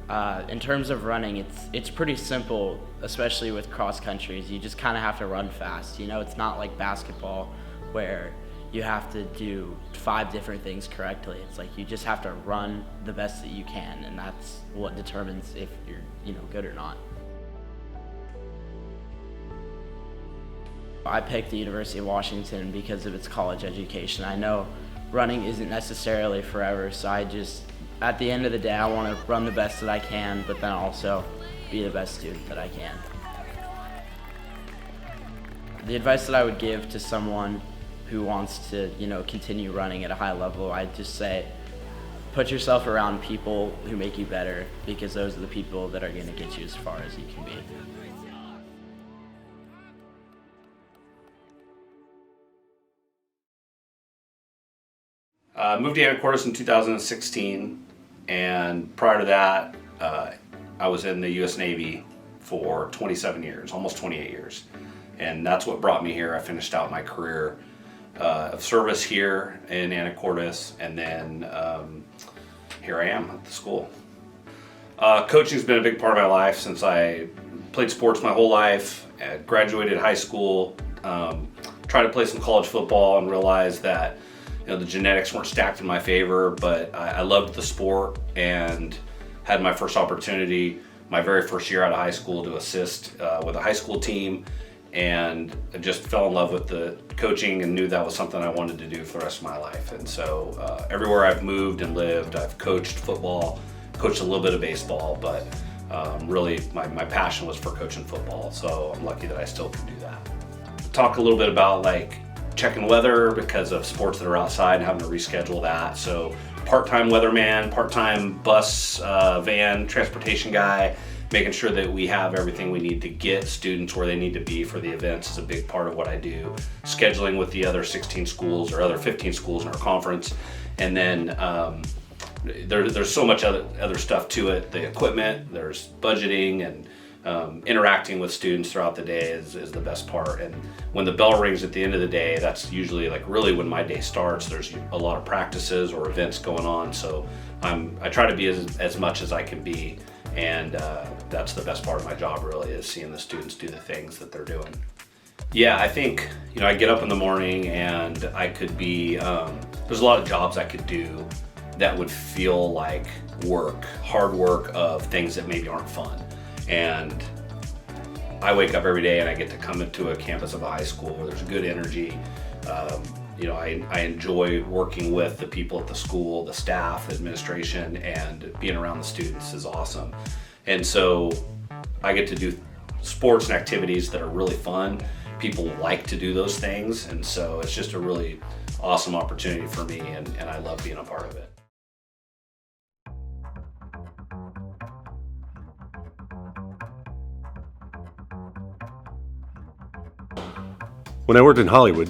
In terms of running, it's pretty simple, especially with cross countries. You just kind of have to run fast. It's not like basketball where you have to do 5 different things correctly. It's like you just have to run the best that you can, and that's what determines if you're good or not. I picked the University of Washington because of its college education. I know running isn't necessarily forever, so at the end of the day, I want to run the best that I can, but then also be the best student that I can. The advice that I would give to someone who wants to, continue running at a high level, I'd just say, put yourself around people who make you better, because those are the people that are going to get you as far as you can be. Moved to Anacortes in 2016, and prior to that, I was in the U.S. Navy for 27 years, almost 28 years. And that's what brought me here. I finished out my career of service here in Anacortes, and then here I am at the school. Coaching's been a big part of my life since I played sports my whole life, graduated high school, tried to play some college football and realized that the genetics weren't stacked in my favor, but I loved the sport and had my first opportunity my very first year out of high school to assist with a high school team, and I just fell in love with the coaching and knew that was something I wanted to do for the rest of my life. And so everywhere I've moved and lived, I've coached football, coached a little bit of baseball, but really my passion was for coaching football, so I'm lucky that I still can do that. Talk a little bit about checking weather because of sports that are outside and having to reschedule that. So part-time weatherman, part-time bus, van, transportation guy, making sure that we have everything we need to get students where they need to be for the events is a big part of what I do. Scheduling with the other 16 schools or other 15 schools in our conference, and then there's so much other stuff to it. The equipment, there's budgeting, and interacting with students throughout the day is the best part. And when the bell rings at the end of the day, that's usually like really when my day starts. There's a lot of practices or events going on, so I try to be as much as I can be, and that's the best part of my job really, is seeing the students do the things that they're doing. Yeah, I think, I get up in the morning and I could be, there's a lot of jobs I could do that would feel like work, hard work of things that maybe aren't fun. And I wake up every day and I get to come into a campus of a high school where there's good energy. I enjoy working with the people at the school, the staff, the administration, and being around the students is awesome. And so I get to do sports and activities that are really fun. People like to do those things, and so it's just a really awesome opportunity for me, and I love being a part of it. When I worked in Hollywood,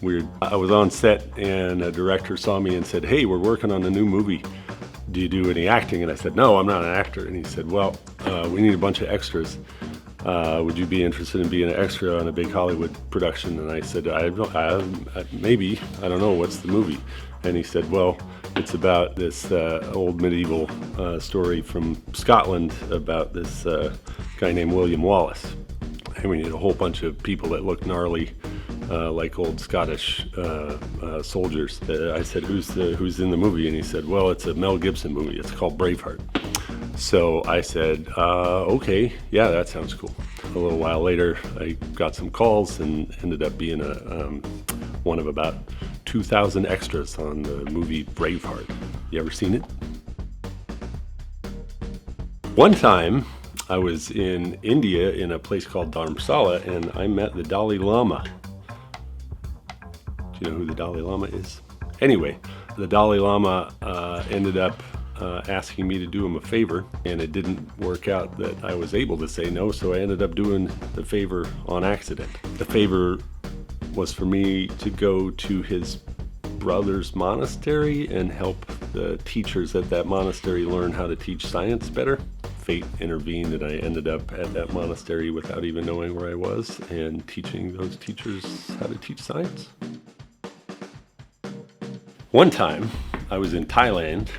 weird. I was on set and a director saw me and said, "Hey, we're working on a new movie. Do you do any acting?" And I said, "No, I'm not an actor." And he said, "Well, we need a bunch of extras. Would you be interested in being an extra on a big Hollywood production?" And I said, maybe, I don't know, what's the movie? And he said, "Well, it's about this old medieval story from Scotland about this guy named William Wallace. And we need a whole bunch of people that look gnarly, like old Scottish soldiers." I said, who's in the movie? And he said, "Well, it's a Mel Gibson movie. It's called Braveheart." So I said, okay, yeah, that sounds cool. A little while later, I got some calls and ended up being one of about 2,000 extras on the movie Braveheart. You ever seen it? One time, I was in India in a place called Dharamsala, and I met the Dalai Lama. Do you know who the Dalai Lama is? Anyway, the Dalai Lama ended up asking me to do him a favor, and it didn't work out that I was able to say no, so I ended up doing the favor on accident. The favor was for me to go to his brother's monastery and help the teachers at that monastery learn how to teach science better. Fate intervened and I ended up at that monastery without even knowing where I was and teaching those teachers how to teach science. One time I was in Thailand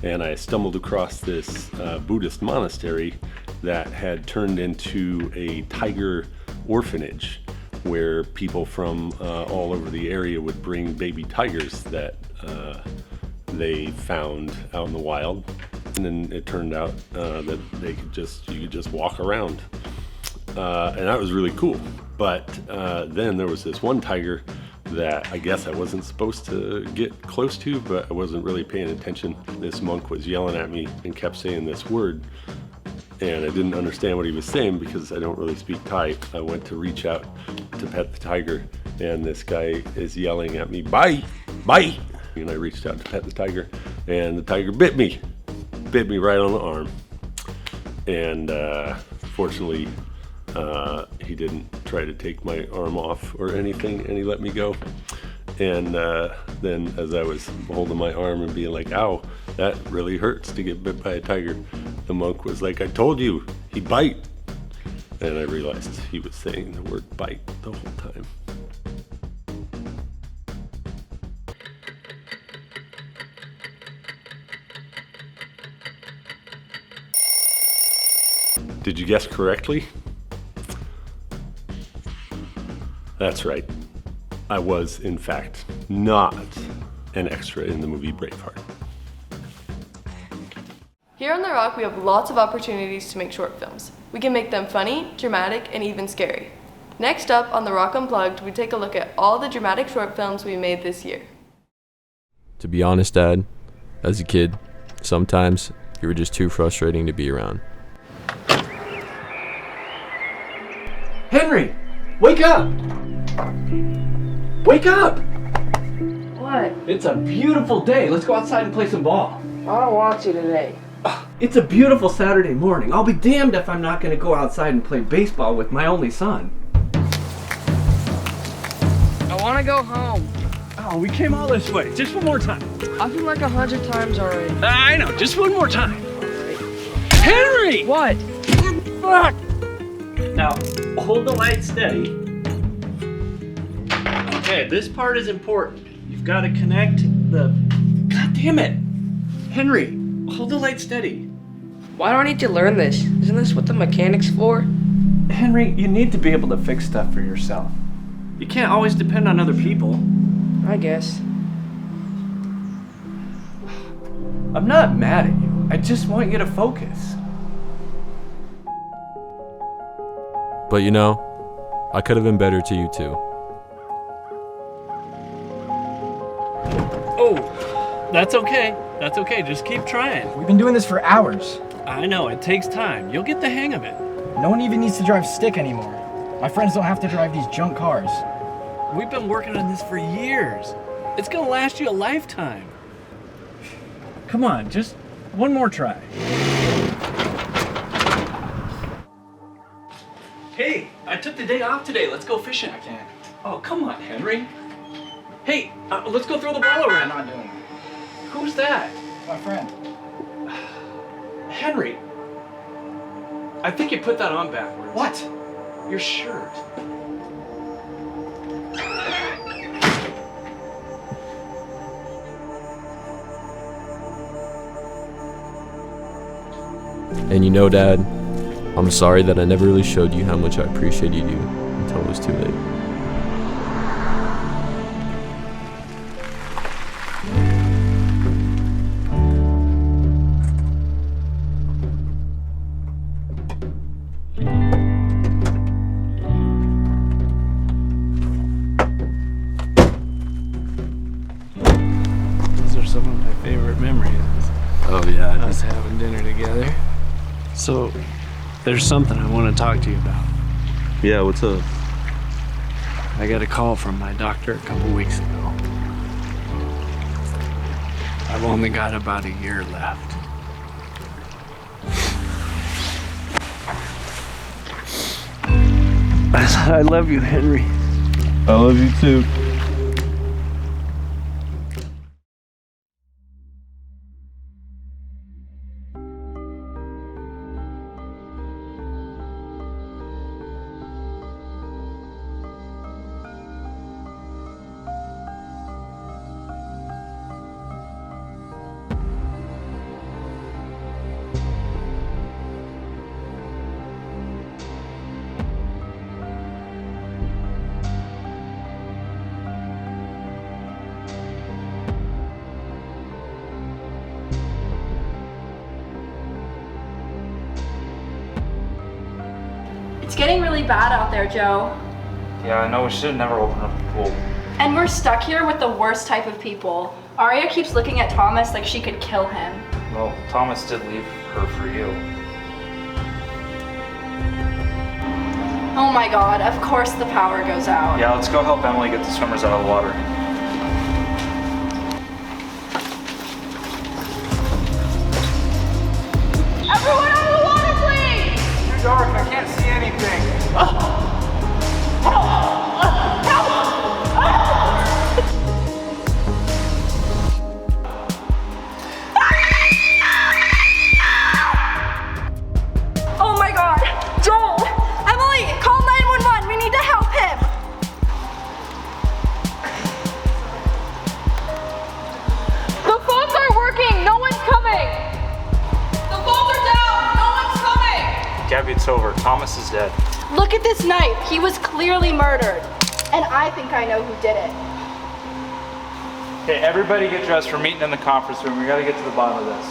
and I stumbled across this Buddhist monastery that had turned into a tiger orphanage where people from all over the area would bring baby tigers that they found out in the wild. And then it turned out that you could just walk around. And that was really cool. But then there was this one tiger that I guess I wasn't supposed to get close to, but I wasn't really paying attention. This monk was yelling at me and kept saying this word, and I didn't understand what he was saying because I don't really speak Thai. I went to reach out to pet the tiger, and this guy is yelling at me, "Bye, bye!" And I reached out to pet the tiger, and the tiger bit me right on the arm. And fortunately, he didn't try to take my arm off or anything, and he let me go. And then as I was holding my arm and being like, "Ow, that really hurts to get bit by a tiger," the monk was like, "I told you, he'd bite." And I realized he was saying the word bite the whole time. Did you guess correctly? That's right. I was, in fact, not an extra in the movie Braveheart. Here on The Rock, we have lots of opportunities to make short films. We can make them funny, dramatic, and even scary. Next up on The Rock Unplugged, we take a look at all the dramatic short films we made this year. To be honest, Dad, as a kid, sometimes you were just too frustrating to be around. Henry, wake up! Wake up! What? It's a beautiful day. Let's go outside and play some ball. I don't want you today. It's a beautiful Saturday morning. I'll be damned if I'm not going to go outside and play baseball with my only son. I want to go home. Oh, we came all this way. Just one more time. I've been like 100 times already. I know, just one more time. Henry! What? Fuck! Now, hold the light steady. Okay, this part is important. You've got to connect the... God damn it! Henry, hold the light steady. Why do I need to learn this? Isn't this what the mechanic's for? Henry, you need to be able to fix stuff for yourself. You can't always depend on other people. I guess. I'm not mad at you. I just want you to focus. But you know, I could have been better to you too. Oh, that's okay. That's okay. Just keep trying. We've been doing this for hours. I know, it takes time. You'll get the hang of it. No one even needs to drive stick anymore. My friends don't have to drive these junk cars. We've been working on this for years. It's gonna last you a lifetime. Come on, just one more try. Hey, I took the day off today. Let's go fishing. I can't. Oh, come on, Henry. Hey, let's go throw the ball around. I'm not doing it. Who's that? My friend. Henry. I think you put that on backwards. What? Your shirt. And you know, Dad, I'm sorry that I never really showed you how much I appreciated you until it was too late. Those are some of my favorite memories. Oh yeah. Us having dinner together. So, there's something I want to talk to you about. Yeah, what's up? I got a call from my doctor a couple weeks ago. I've only got about a year left. I love you, Henry. I love you too. It's getting really bad out there, Joe. Yeah, I know, we should have never opened up the pool. And we're stuck here with the worst type of people. Aria keeps looking at Thomas like she could kill him. Well, Thomas did leave her for you. Oh my god, of course the power goes out. Yeah, let's go help Emily get the swimmers out of the water. Everyone out of the water, please! Too dark, I can't see anything. Oh my god! Joel! Emily! Call 911! We need to help him! The phones aren't working! No one's coming! The phones are down! No one's coming! Gabby, it's over. Thomas is dead. Look at this knife! He was clearly murdered. And I think I know who did it. Okay, everybody get dressed. We're meeting in the conference room. We gotta get to the bottom of this.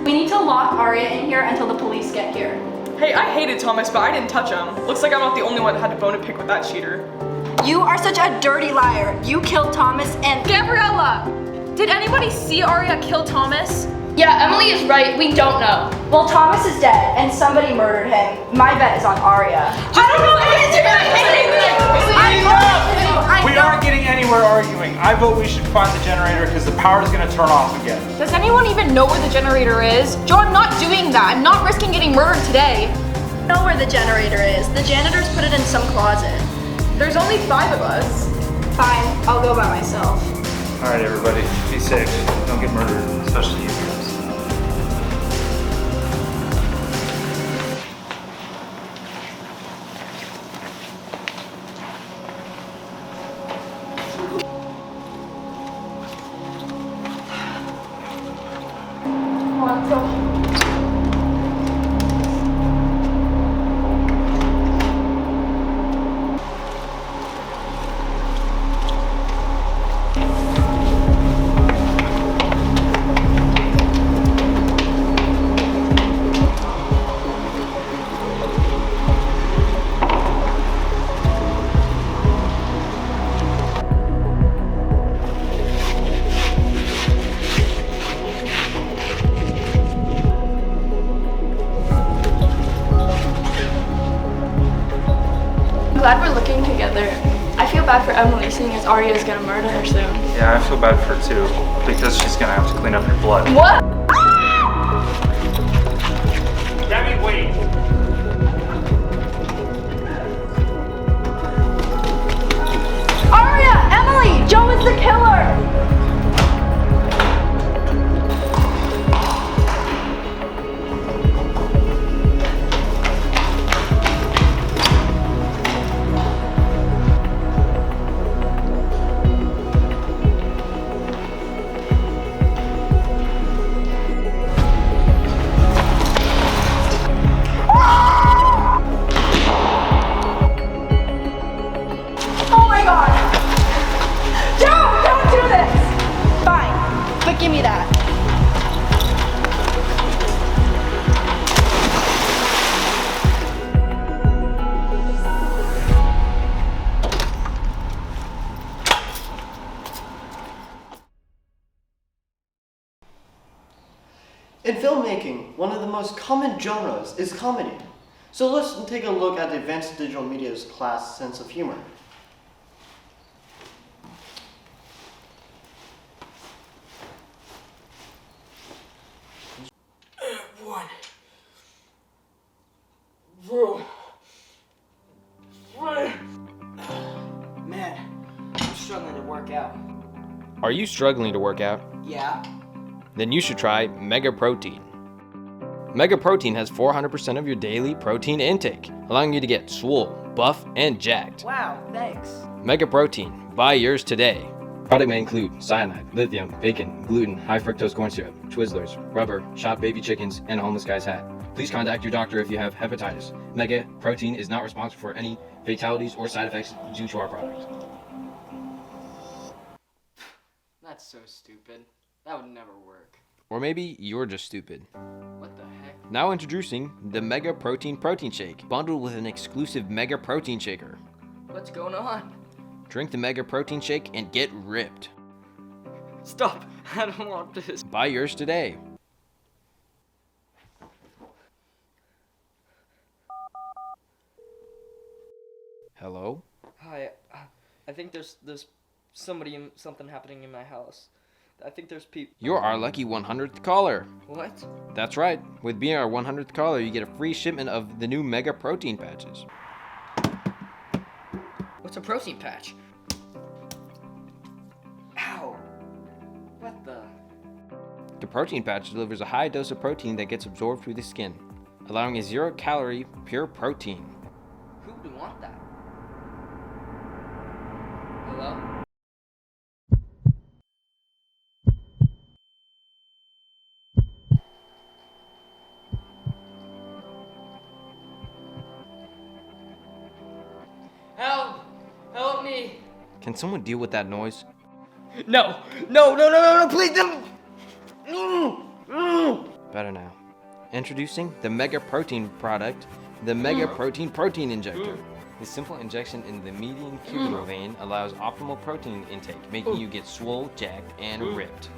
We need to lock Aria in here until the police get here. Hey, I hated Thomas, but I didn't touch him. Looks like I'm not the only one that had a bone to pick with that cheater. You are such a dirty liar. You killed Thomas and— Gabriella! Did anybody see Aria kill Thomas? Yeah, Emily is right. We don't know. Well, Thomas is dead and somebody murdered him. My bet is on Aria. I don't know what to do. We aren't getting anywhere. anywhere arguing. I vote we should find the generator because the power is going to turn off again. Does anyone even know where the generator is? Joe, I'm not doing that. I'm not risking getting murdered today. I know where the generator is. The janitors put it in some closet. There's only 5 of us. Fine, I'll go by myself. All right, everybody, be safe. Don't get murdered, especially you guys. Come on, go. I'm glad we're looking together. I feel bad for Emily, seeing as Arya is gonna murder her soon. Yeah, I feel bad for her too, because she's gonna have to clean up your blood. What? Debbie, wait! Arya! Emily! Joe is the killer! Oh my god! Joe, don't do this! Fine, but give me that. In filmmaking, one of the most common genres is comedy. So let's take a look at the Advanced Digital Media's class sense of humor. Man, I'm struggling to work out. Are you struggling to work out? Yeah? Then you should try Mega Protein. Mega Protein has 400% of your daily protein intake, allowing you to get swole, buff, and jacked. Wow, thanks. Mega Protein, buy yours today. Product may include cyanide, lithium, bacon, gluten, high fructose corn syrup, Twizzlers, rubber, shot baby chickens, and a homeless guy's hat. Please contact your doctor if you have hepatitis. Mega Protein is not responsible for any fatalities or side effects due to our product. That's so stupid. That would never work. Or maybe you're just stupid. What the heck? Now introducing the Mega Protein Shake, bundled with an exclusive Mega Protein Shaker. What's going on? Drink the Mega Protein Shake and get ripped. Stop! I don't want this. Buy yours today. Hello? Hi, I think there's something happening in my house. I think there's people. You're our lucky 100th caller. What? That's right. With being our 100th caller, you get a free shipment of the new Mega Protein patches. What's a protein patch? Ow! What the? The protein patch delivers a high dose of protein that gets absorbed through the skin, allowing a 0-calorie, pure protein. Who would want that? Hello? Help! Help me! Can someone deal with that noise? No! No, no, no, no, no, please don't! Better now. Introducing the Mega Protein product, the Mega Protein Injector. The simple injection in the median cubital vein allows optimal protein intake, making you get swole, jacked, and ripped.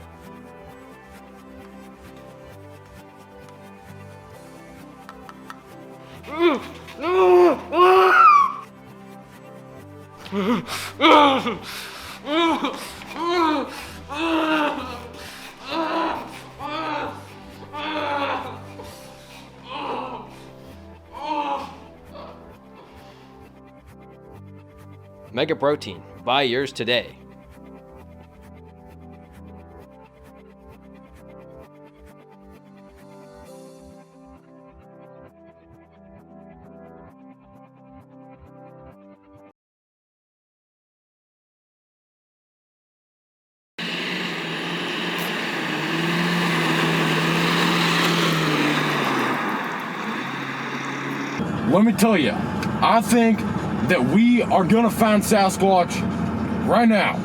Mega Protein. Buy yours today. Let me tell you, I think that we are gonna find Sasquatch right now.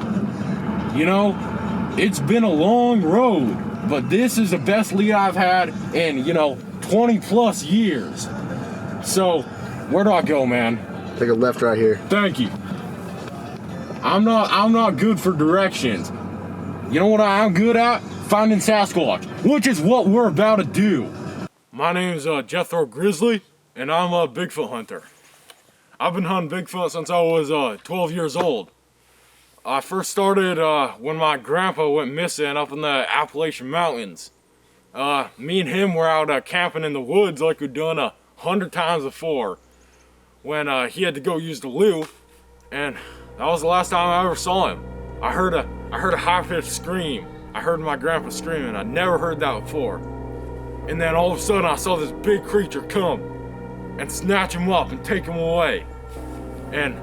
You know, it's been a long road, but this is the best lead I've had in, 20 plus years. So, where do I go, man? Take a left right here. Thank you. I'm not good for directions. You know what I am good at? Finding Sasquatch, which is what we're about to do. My name's Jethro Grizzly, and I'm a Bigfoot hunter. I've been hunting Bigfoot since I was 12 years old. I first started when my grandpa went missing up in the Appalachian Mountains. Me and him were out camping in the woods like we'd done 100 times before when he had to go use the loo, and that was the last time I ever saw him. I heard a high-pitched scream. I heard my grandpa screaming. I never heard that before. And then all of a sudden I saw this big creature come and snatch him up and take him away. And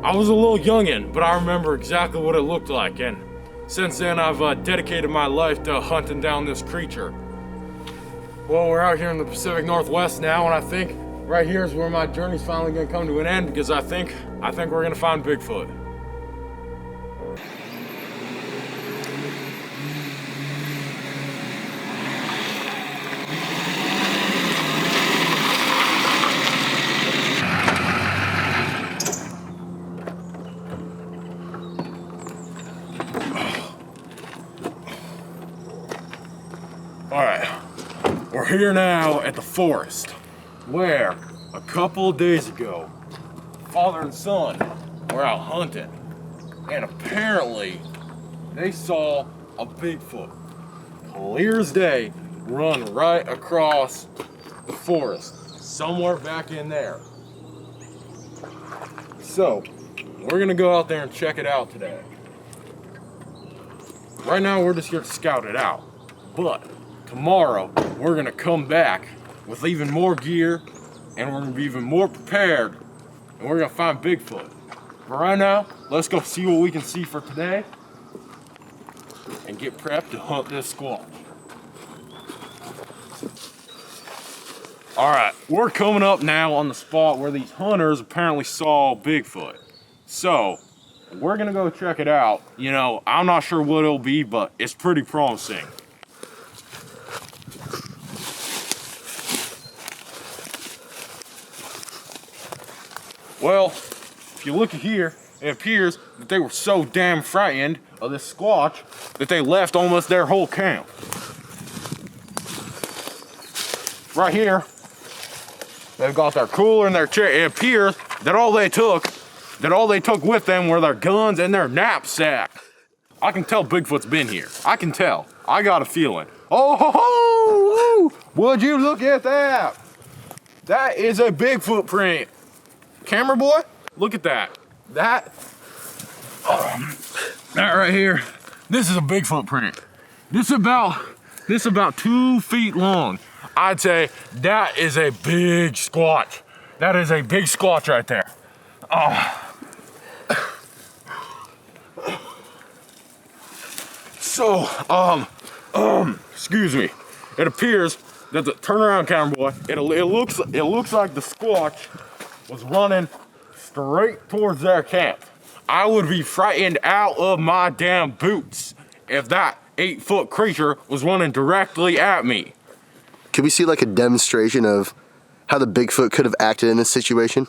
I was a little youngin', but I remember exactly what it looked like. And since then I've dedicated my life to hunting down this creature. Well, we're out here in the Pacific Northwest now, and I think right here is where my journey's finally gonna come to an end, because I think we're gonna find Bigfoot. All right, we're here now at the forest, where a couple of days ago, father and son were out hunting, and apparently they saw a Bigfoot, clear as day, run right across the forest, somewhere back in there. So, we're gonna go out there and check it out today. Right now, we're just here to scout it out, but tomorrow, we're gonna come back with even more gear, and we're gonna be even more prepared, and we're gonna find Bigfoot. But right now, let's go see what we can see for today, and get prepped to hunt this squatch. All right, we're coming up now on the spot where these hunters apparently saw Bigfoot. So, we're gonna go check it out. I'm not sure what it'll be, but it's pretty promising. Well, if you look here, it appears that they were so damn frightened of this squatch that they left almost their whole camp. Right here, they've got their cooler and their chair. It appears that all they took with them were their guns and their knapsack. I can tell Bigfoot's been here. I can tell. I got a feeling. Oh ho ho! Would you look at that? That is a Bigfoot print. Camera boy, look at that. That right here, this is a Bigfoot print. This is about 2 feet long. I'd say that is a big squatch. That is a big squatch right there. So, excuse me. It appears that the turnaround camera boy, it looks like the squatch was running straight towards their camp. I would be frightened out of my damn boots if that 8-foot creature was running directly at me. Could we see like a demonstration of how the Bigfoot could have acted in this situation?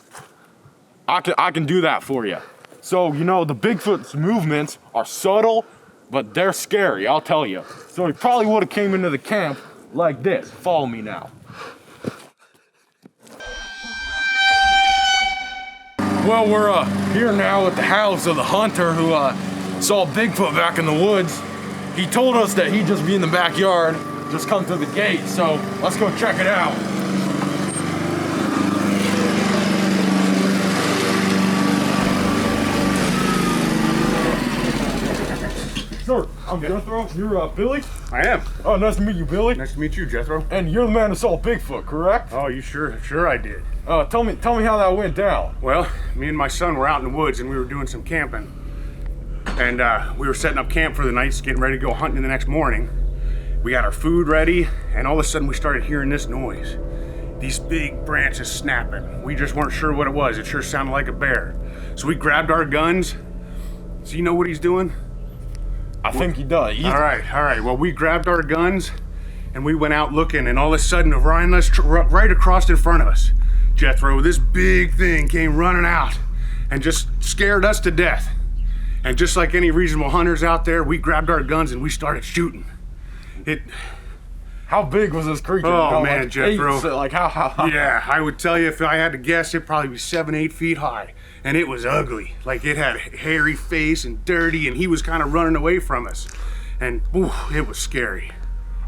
I can do that for you. So, the Bigfoot's movements are subtle, but they're scary, I'll tell you. So he probably would have came into the camp like this. Follow me now. Well, we're here now at the house of the hunter who saw Bigfoot back in the woods. He told us that he'd just be in the backyard, just come through the gate. So let's go check it out. Sir, I'm Jethro. You're Billy? I am. Oh, nice to meet you, Billy. Nice to meet you, Jethro. And you're the man who saw Bigfoot, correct? Oh, you sure I did. Tell me how that went down. Well, me and my son were out in the woods and we were doing some camping. And we were setting up camp for the night, getting ready to go hunting the next morning. We got our food ready, and all of a sudden we started hearing this noise. These big branches snapping. We just weren't sure what it was. It sure sounded like a bear. So we grabbed our guns. So you know what he's doing? I think he does. All right. Well, we grabbed our guns and we went out looking, and all of a sudden, right across in front of us, Jethro, this big thing came running out and just scared us to death. And just like any reasonable hunters out there, we grabbed our guns and we started shooting. How big was this creature? Oh man, Jethro. How? Yeah, I would tell you if I had to guess, it'd probably be 7-8 feet high. And it was ugly. Like it had a hairy face and dirty, and he was kind of running away from us. And ooh, it was scary.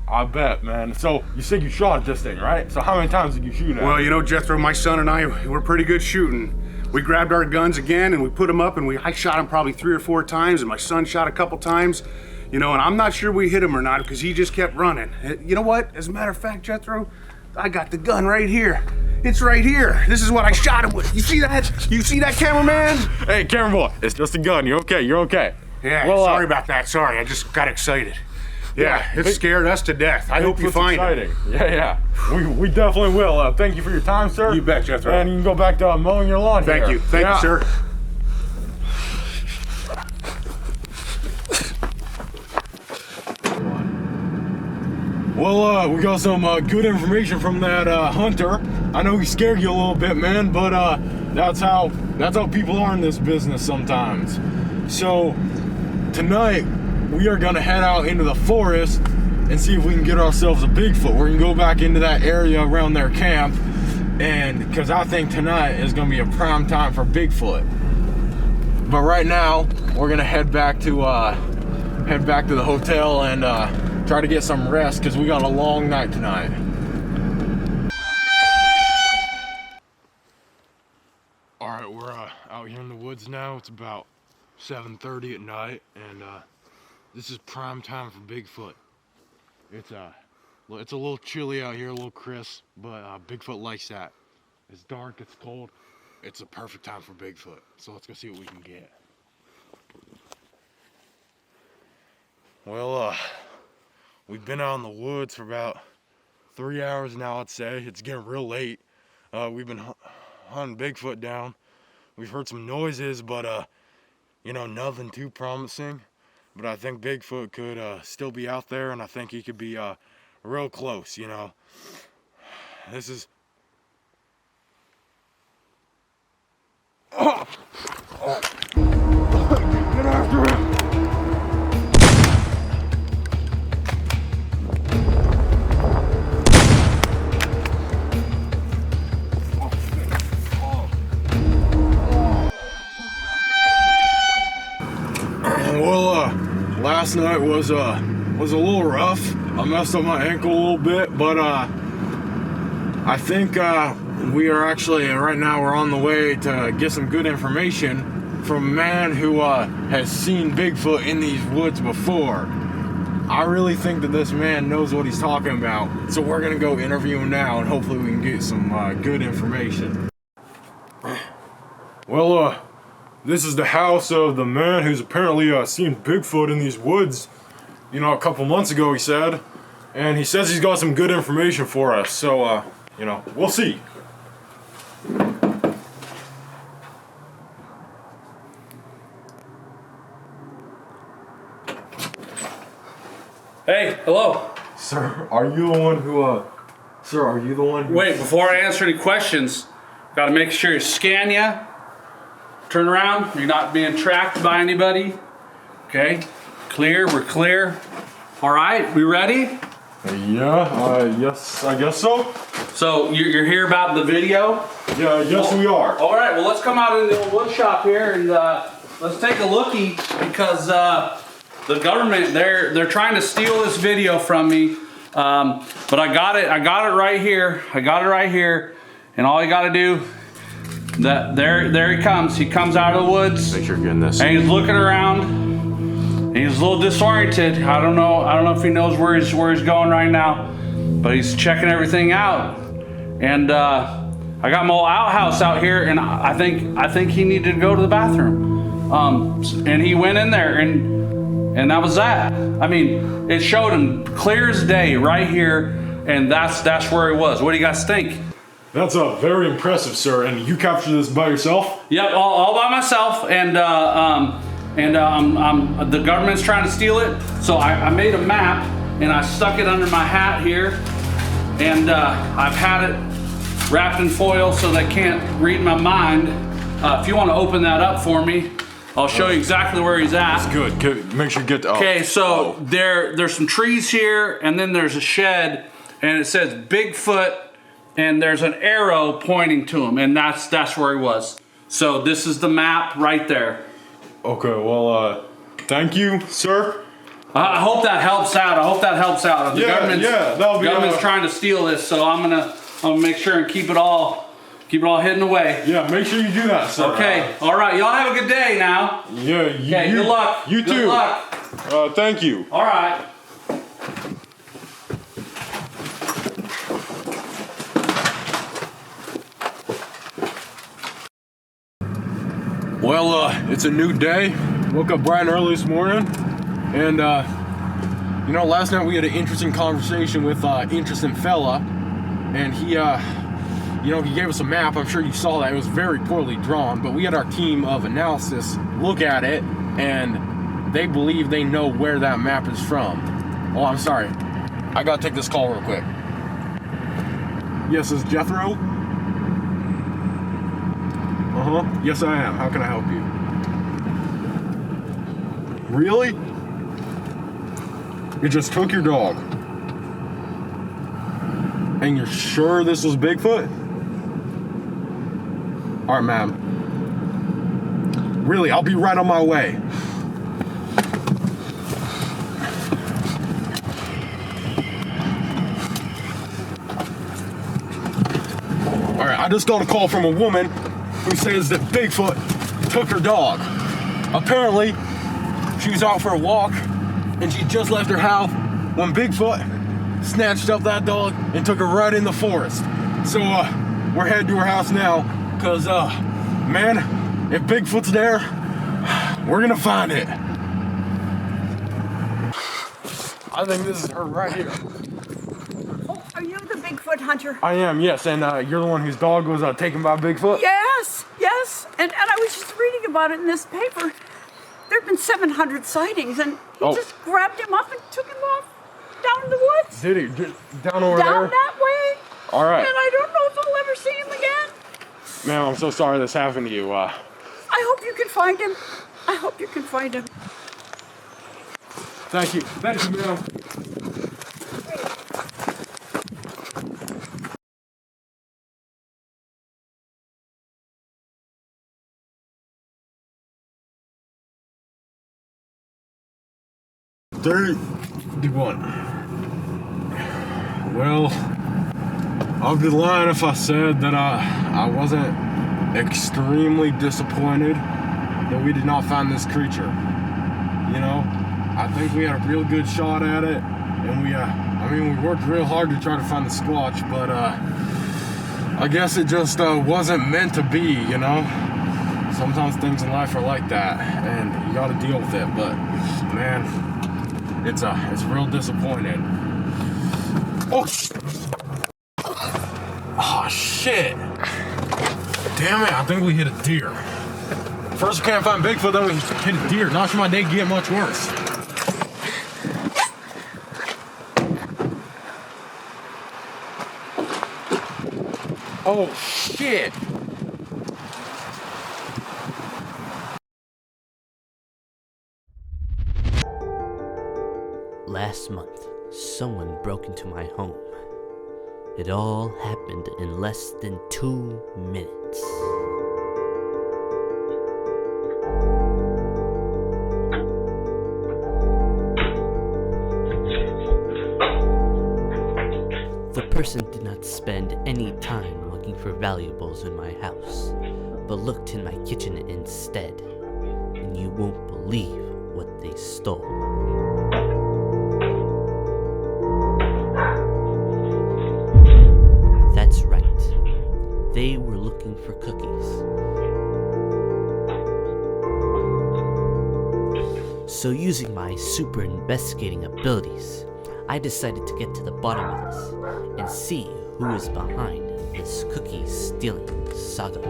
I bet, man. So you said you shot at this thing, right? So how many times did you shoot at it? Well, you know, Jethro, my son and I, we're pretty good shooting. We grabbed our guns again and we put them up, and I shot him probably 3 or 4 times, and my son shot a couple times. You know, and I'm not sure we hit him or not because he just kept running. You know what? As a matter of fact, Jethro, I got the gun right here. It's right here. This is what I shot him with. You see that? You see that, cameraman? Hey, camera boy, it's just a gun. You're okay. You're okay. Yeah, well, sorry about that. Sorry, I just got excited. Yeah, it scared us to death. I hope you find it. Yeah. We definitely will. Thank you for your time, sir. You bet, Jethro. And you can go back to mowing your lawn. Thank you. Thank you, sir. Well, we got some good information from that hunter. I know he scared you a little bit, man, but that's how people are in this business sometimes. So tonight we are gonna head out into the forest and see if we can get ourselves a Bigfoot. We're gonna go back into that area around their camp, and because I think tonight is gonna be a prime time for Bigfoot. But right now we're gonna head back to the hotel and try to get some rest because we got a long night tonight. All right, we're out here in the woods now. It's about 7:30 at night, and this is prime time for Bigfoot. It's a little chilly out here, a little crisp, but Bigfoot likes that. It's dark, it's cold. It's a perfect time for Bigfoot. So let's go see what we can get. Well, we've been out in the woods for about 3 hours now, I'd say. It's getting real late. We've been hunting Bigfoot down. We've heard some noises, but you know, nothing too promising. But I think Bigfoot could still be out there, and I think he could be real close, you know. This is... Oh. Get after him! Well, last night was a little rough. I messed up my ankle a little bit, but I think we are actually right now we're on the way to get some good information from a man who has seen Bigfoot in these woods before. I really think that this man knows what he's talking about, so we're gonna go interview him now, and hopefully we can get some good information. Well, this is the house of the man who's apparently seen Bigfoot in these woods, you know, a couple months ago, he said. And he says he's got some good information for us, so, you know, we'll see. Hey, hello. Sir, are you the one who, Wait, before I answer any questions, gotta make sure you scan ya. Turn around, you're not being tracked by anybody. Okay, clear, we're clear. All right, we ready? Yeah, yes, I guess so. So you're here about the video? Yeah, yes we are. All right, well let's come out in the old wood shop here and let's take a looky because the government they're trying to steal this video from me. But I got it right here. And all you gotta do, there he comes. He comes out of the woods. Make sure you're getting this. And he's looking around. And he's a little disoriented. I don't know if he knows where he's going right now, but he's checking everything out. And I got my old outhouse out here, and I think he needed to go to the bathroom. And he went in there, and that was that. I mean, it showed him clear as day right here, and that's where he was. What do you guys think? That's very impressive, sir. And you captured this by yourself? Yep, all by myself. And the government's trying to steal it. So I made a map, and I stuck it under my hat here. And I've had it wrapped in foil so they can't read my mind. If you want to open that up for me, I'll show you exactly where he's at. That's good. Make sure you get the... Okay, so there's some trees here, and then there's a shed, and it says Bigfoot, and there's an arrow pointing to him, and that's where he was. So this is the map right there. Okay, well, thank you, sir. I hope that helps out. The government's trying to steal this, so I'm gonna make sure and keep it all hidden away. Yeah, make sure you do that, sir. Okay, all right. Y'all have a good day now. Yeah, okay, good luck. You too. Good luck. Thank you. All right. Well, it's a new day. Woke up bright and early this morning, and last night we had an interesting conversation with an interesting fella, and he gave us a map. I'm sure you saw that. It was very poorly drawn, but we had our team of analysis look at it, and they believe they know where that map is from. Oh, I'm sorry. I gotta take this call real quick. Yes, is Jethro? Yes, I am. How can I help you? Really? You just took your dog. And you're sure this was Bigfoot? All right, ma'am. Really, I'll be right on my way. All right, I just got a call from a woman who says that Bigfoot took her dog. Apparently, she was out for a walk and she just left her house when Bigfoot snatched up that dog and took her right in the forest. So we're headed to her house now because, man, if Bigfoot's there, we're gonna find it. I think this is her right here. Oh, are you the Bigfoot hunter? I am, yes, and you're the one whose dog was taken by Bigfoot? Yes, and I was just reading about it in this paper. There have been 700 sightings, and he just grabbed him up and took him off down in the woods. Did he? Down over there? Down that way. All right. And I don't know if I'll ever see him again. Ma'am, I'm so sorry this happened to you. I hope you can find him. Thank you, ma'am. Well, I'd be lying if I said that I wasn't extremely disappointed that we did not find this creature. I think we had a real good shot at it, and we worked real hard to try to find the Squatch, but I guess it just wasn't meant to be, Sometimes things in life are like that, and you gotta deal with it, but man, it's real disappointing. Oh shit! Damn it, I think we hit a deer. First we can't find Bigfoot, then we hit a deer. Not sure my day can get much worse. Oh shit! Last month, someone broke into my home. It all happened in less than 2 minutes. person did not spend any time looking for valuables in my house, but looked in my kitchen instead, and you won't believe what they stole. That's right. They were looking for cookies. So using my super investigating abilities, I decided to get to the bottom of this and see who is behind this cookie stealing saga.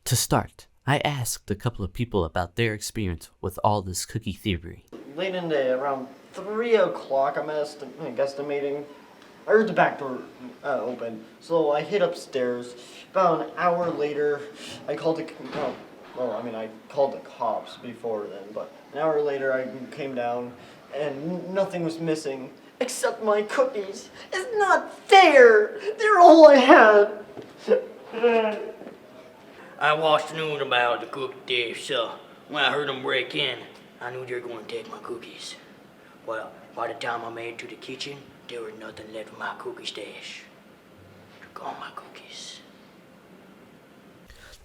To start, I asked a couple of people about their experience with all this cookie thievery. Late in the day, around 3 o'clock, I'm guesstimating. I heard the back door open, so I hid upstairs. About an hour later, I called I called the cops before then, but an hour later I came down and nothing was missing except my cookies. It's not fair! They're all I had! I watched the news about the cookie thief, so when I heard them break in, I knew they were going to take my cookies. Well, by the time I made it to the kitchen, there was nothing left of my cookie stash. Took all my cookies.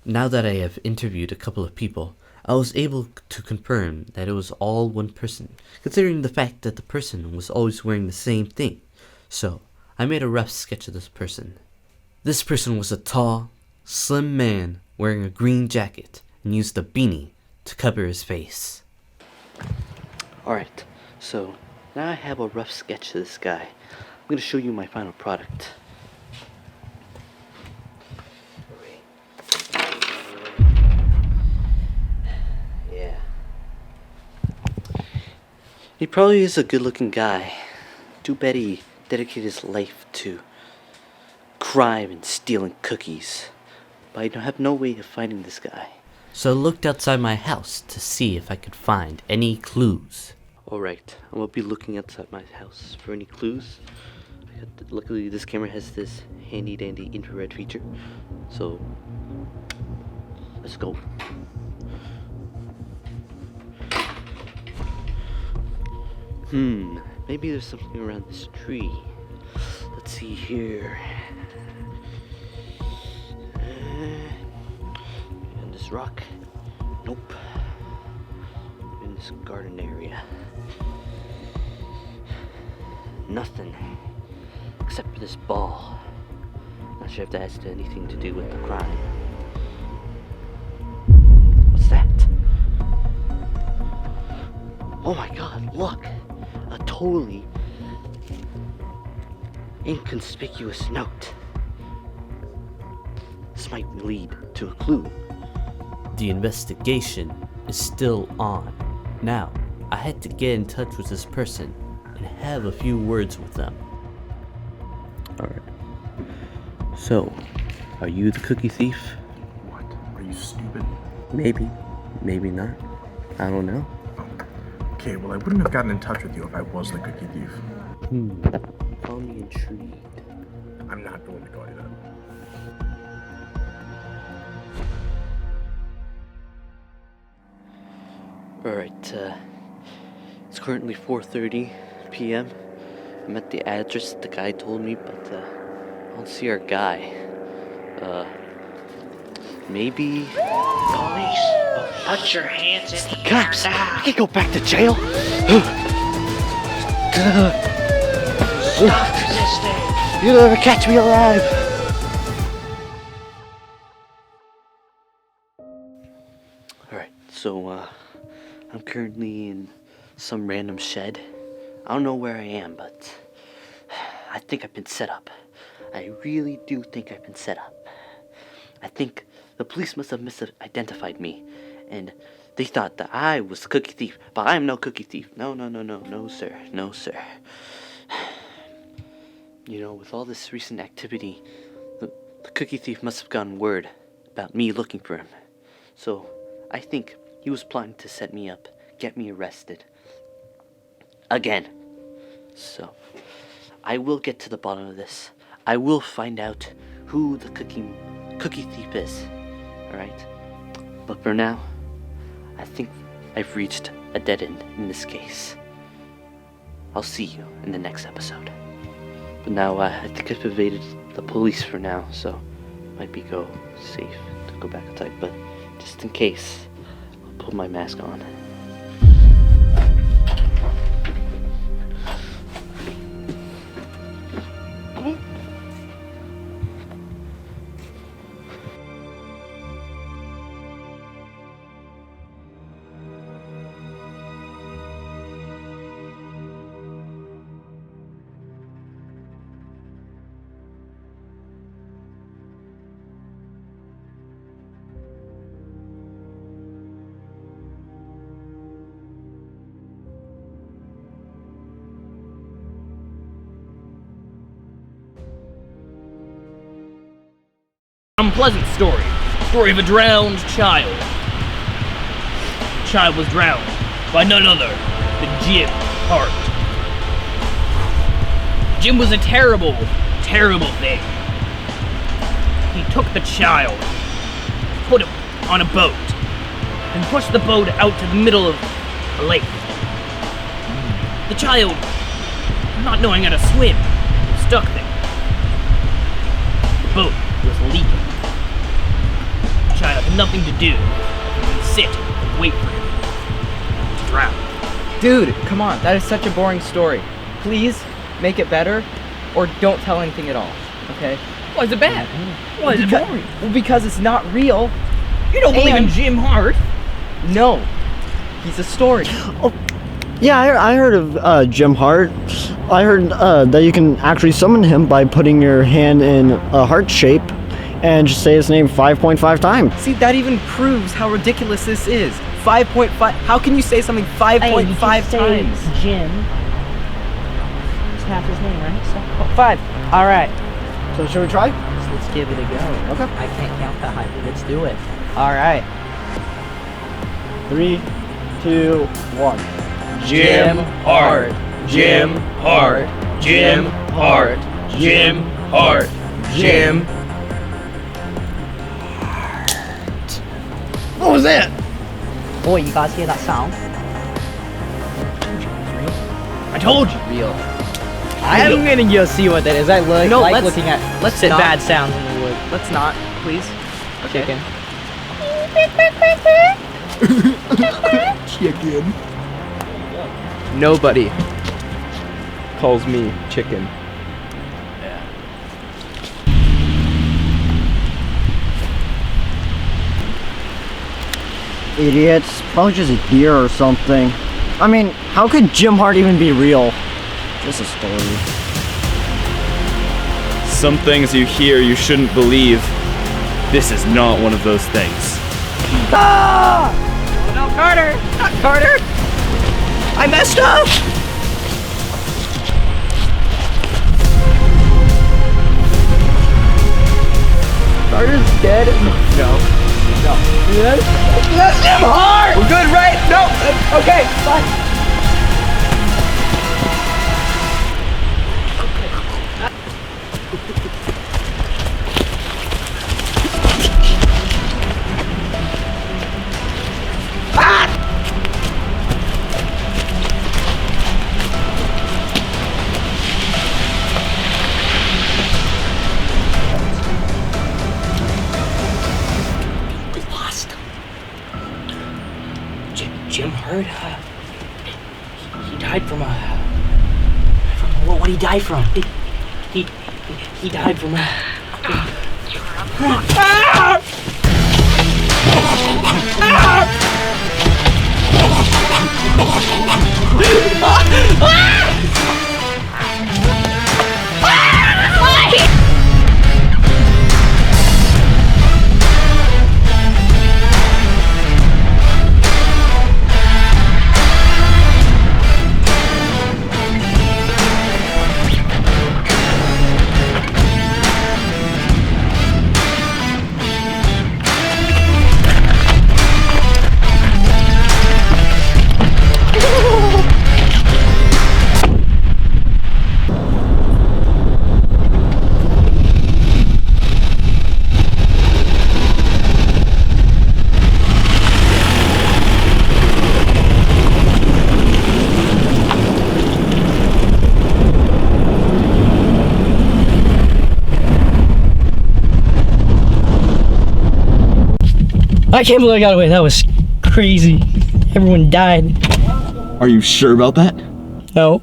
Now that I have interviewed a couple of people, I was able to confirm that it was all one person, considering the fact that the person was always wearing the same thing. So, I made a rough sketch of this person. This person was a tall, slim man wearing a green jacket and used a beanie to cover his face. Alright, so now I have a rough sketch of this guy. I'm going to show you my final product. Yeah. He probably is a good-looking guy. Too bad he dedicated his life to crime and stealing cookies. But I have no way of finding this guy. So I looked outside my house to see if I could find any clues. Alright, I will be looking outside my house for any clues. Luckily this camera has this handy dandy infrared feature. So, let's go. Maybe there's something around this tree. Let's see here. And this rock. Nope. In this garden area. Nothing. Except for this ball. Not sure if that has anything to do with the crime. What's that? Oh my god, look! A totally inconspicuous note. This might lead to a clue. The investigation is still on. Now, I had to get in touch with this person and have a few words with them. Alright. So, are you the cookie thief? What? Are you stupid? Maybe. Maybe not. I don't know. Okay, well, I wouldn't have gotten in touch with you if I was the cookie thief. Call me intrigued. I'm not going to call you that. Alright, it's currently 4:30 p.m. I'm at the address that the guy told me, but I don't see our guy. Maybe... Police, put your hands in the air Cops! now. I can go back to jail! Stop resisting. You'll never catch me alive! Alright, so, I'm currently in some random shed. I don't know where I am, but I think I've been set up. I really do think I've been set up. I think the police must have misidentified me, and they thought that I was the cookie thief, but I'm no cookie thief. No, sir. You know, with all this recent activity, the cookie thief must have gotten word about me looking for him. So, I think he was plotting to set me up, get me arrested. Again. So, I will get to the bottom of this. I will find out who the cookie thief is. alright? But for now, I think I've reached a dead end in this case. I'll see you in the next episode. But now, I think I've evaded the police for now, so might be safe to go back outside, but just in case, I'll put my mask on. Unpleasant story. Story of a drowned child. The child was drowned by none other than Jim Hart. Jim was a terrible, terrible thing. He took the child, put him on a boat, and pushed the boat out to the middle of a lake. The child, not knowing how to swim, was stuck there. The boat was leaking. The child had nothing to do than sit and wait for him to drown. Dude, come on, that is such a boring story. Please make it better, or don't tell anything at all, okay? Why is it bad? Why is it boring? Well, because it's not real. You don't believe in Jim Hart? No, he's a story. Oh, yeah, I heard of Jim Hart. I heard that you can actually summon him by putting your hand in a heart shape and just say his name 5.5 times. See, that even proves how ridiculous this is. 5.5. How can you say something 5.5 times? Jim. It's half his name, right? So, 5. All right. So should we try? Let's give it a go. Okay. I can't count that high. Let's do it. All right. 3, 2, 1. Jim Hart. Jim Hart. Jim Hart. Jim Hart. Jim. What was that? Boy, you guys hear that sound? I told you. Real. I'm gonna go see what that is. I like looking at let's at not. bad sounds in the woods. Let's not, please. Okay. Chicken. Nobody calls me chicken. Idiots. Probably just a deer or something. I mean, how could Jim Hart even be real? Just a story. Some things you hear you shouldn't believe. This is not one of those things. Ah! Oh no, Carter! Not Carter! I messed up! Carter's dead? No. Yes? Yes, Jim Hart! We're good, right? No! Okay, fine. Jim Hart, he died from what did he die from? He died from I can't believe I got away. That was crazy. Everyone died. Are you sure about that? No.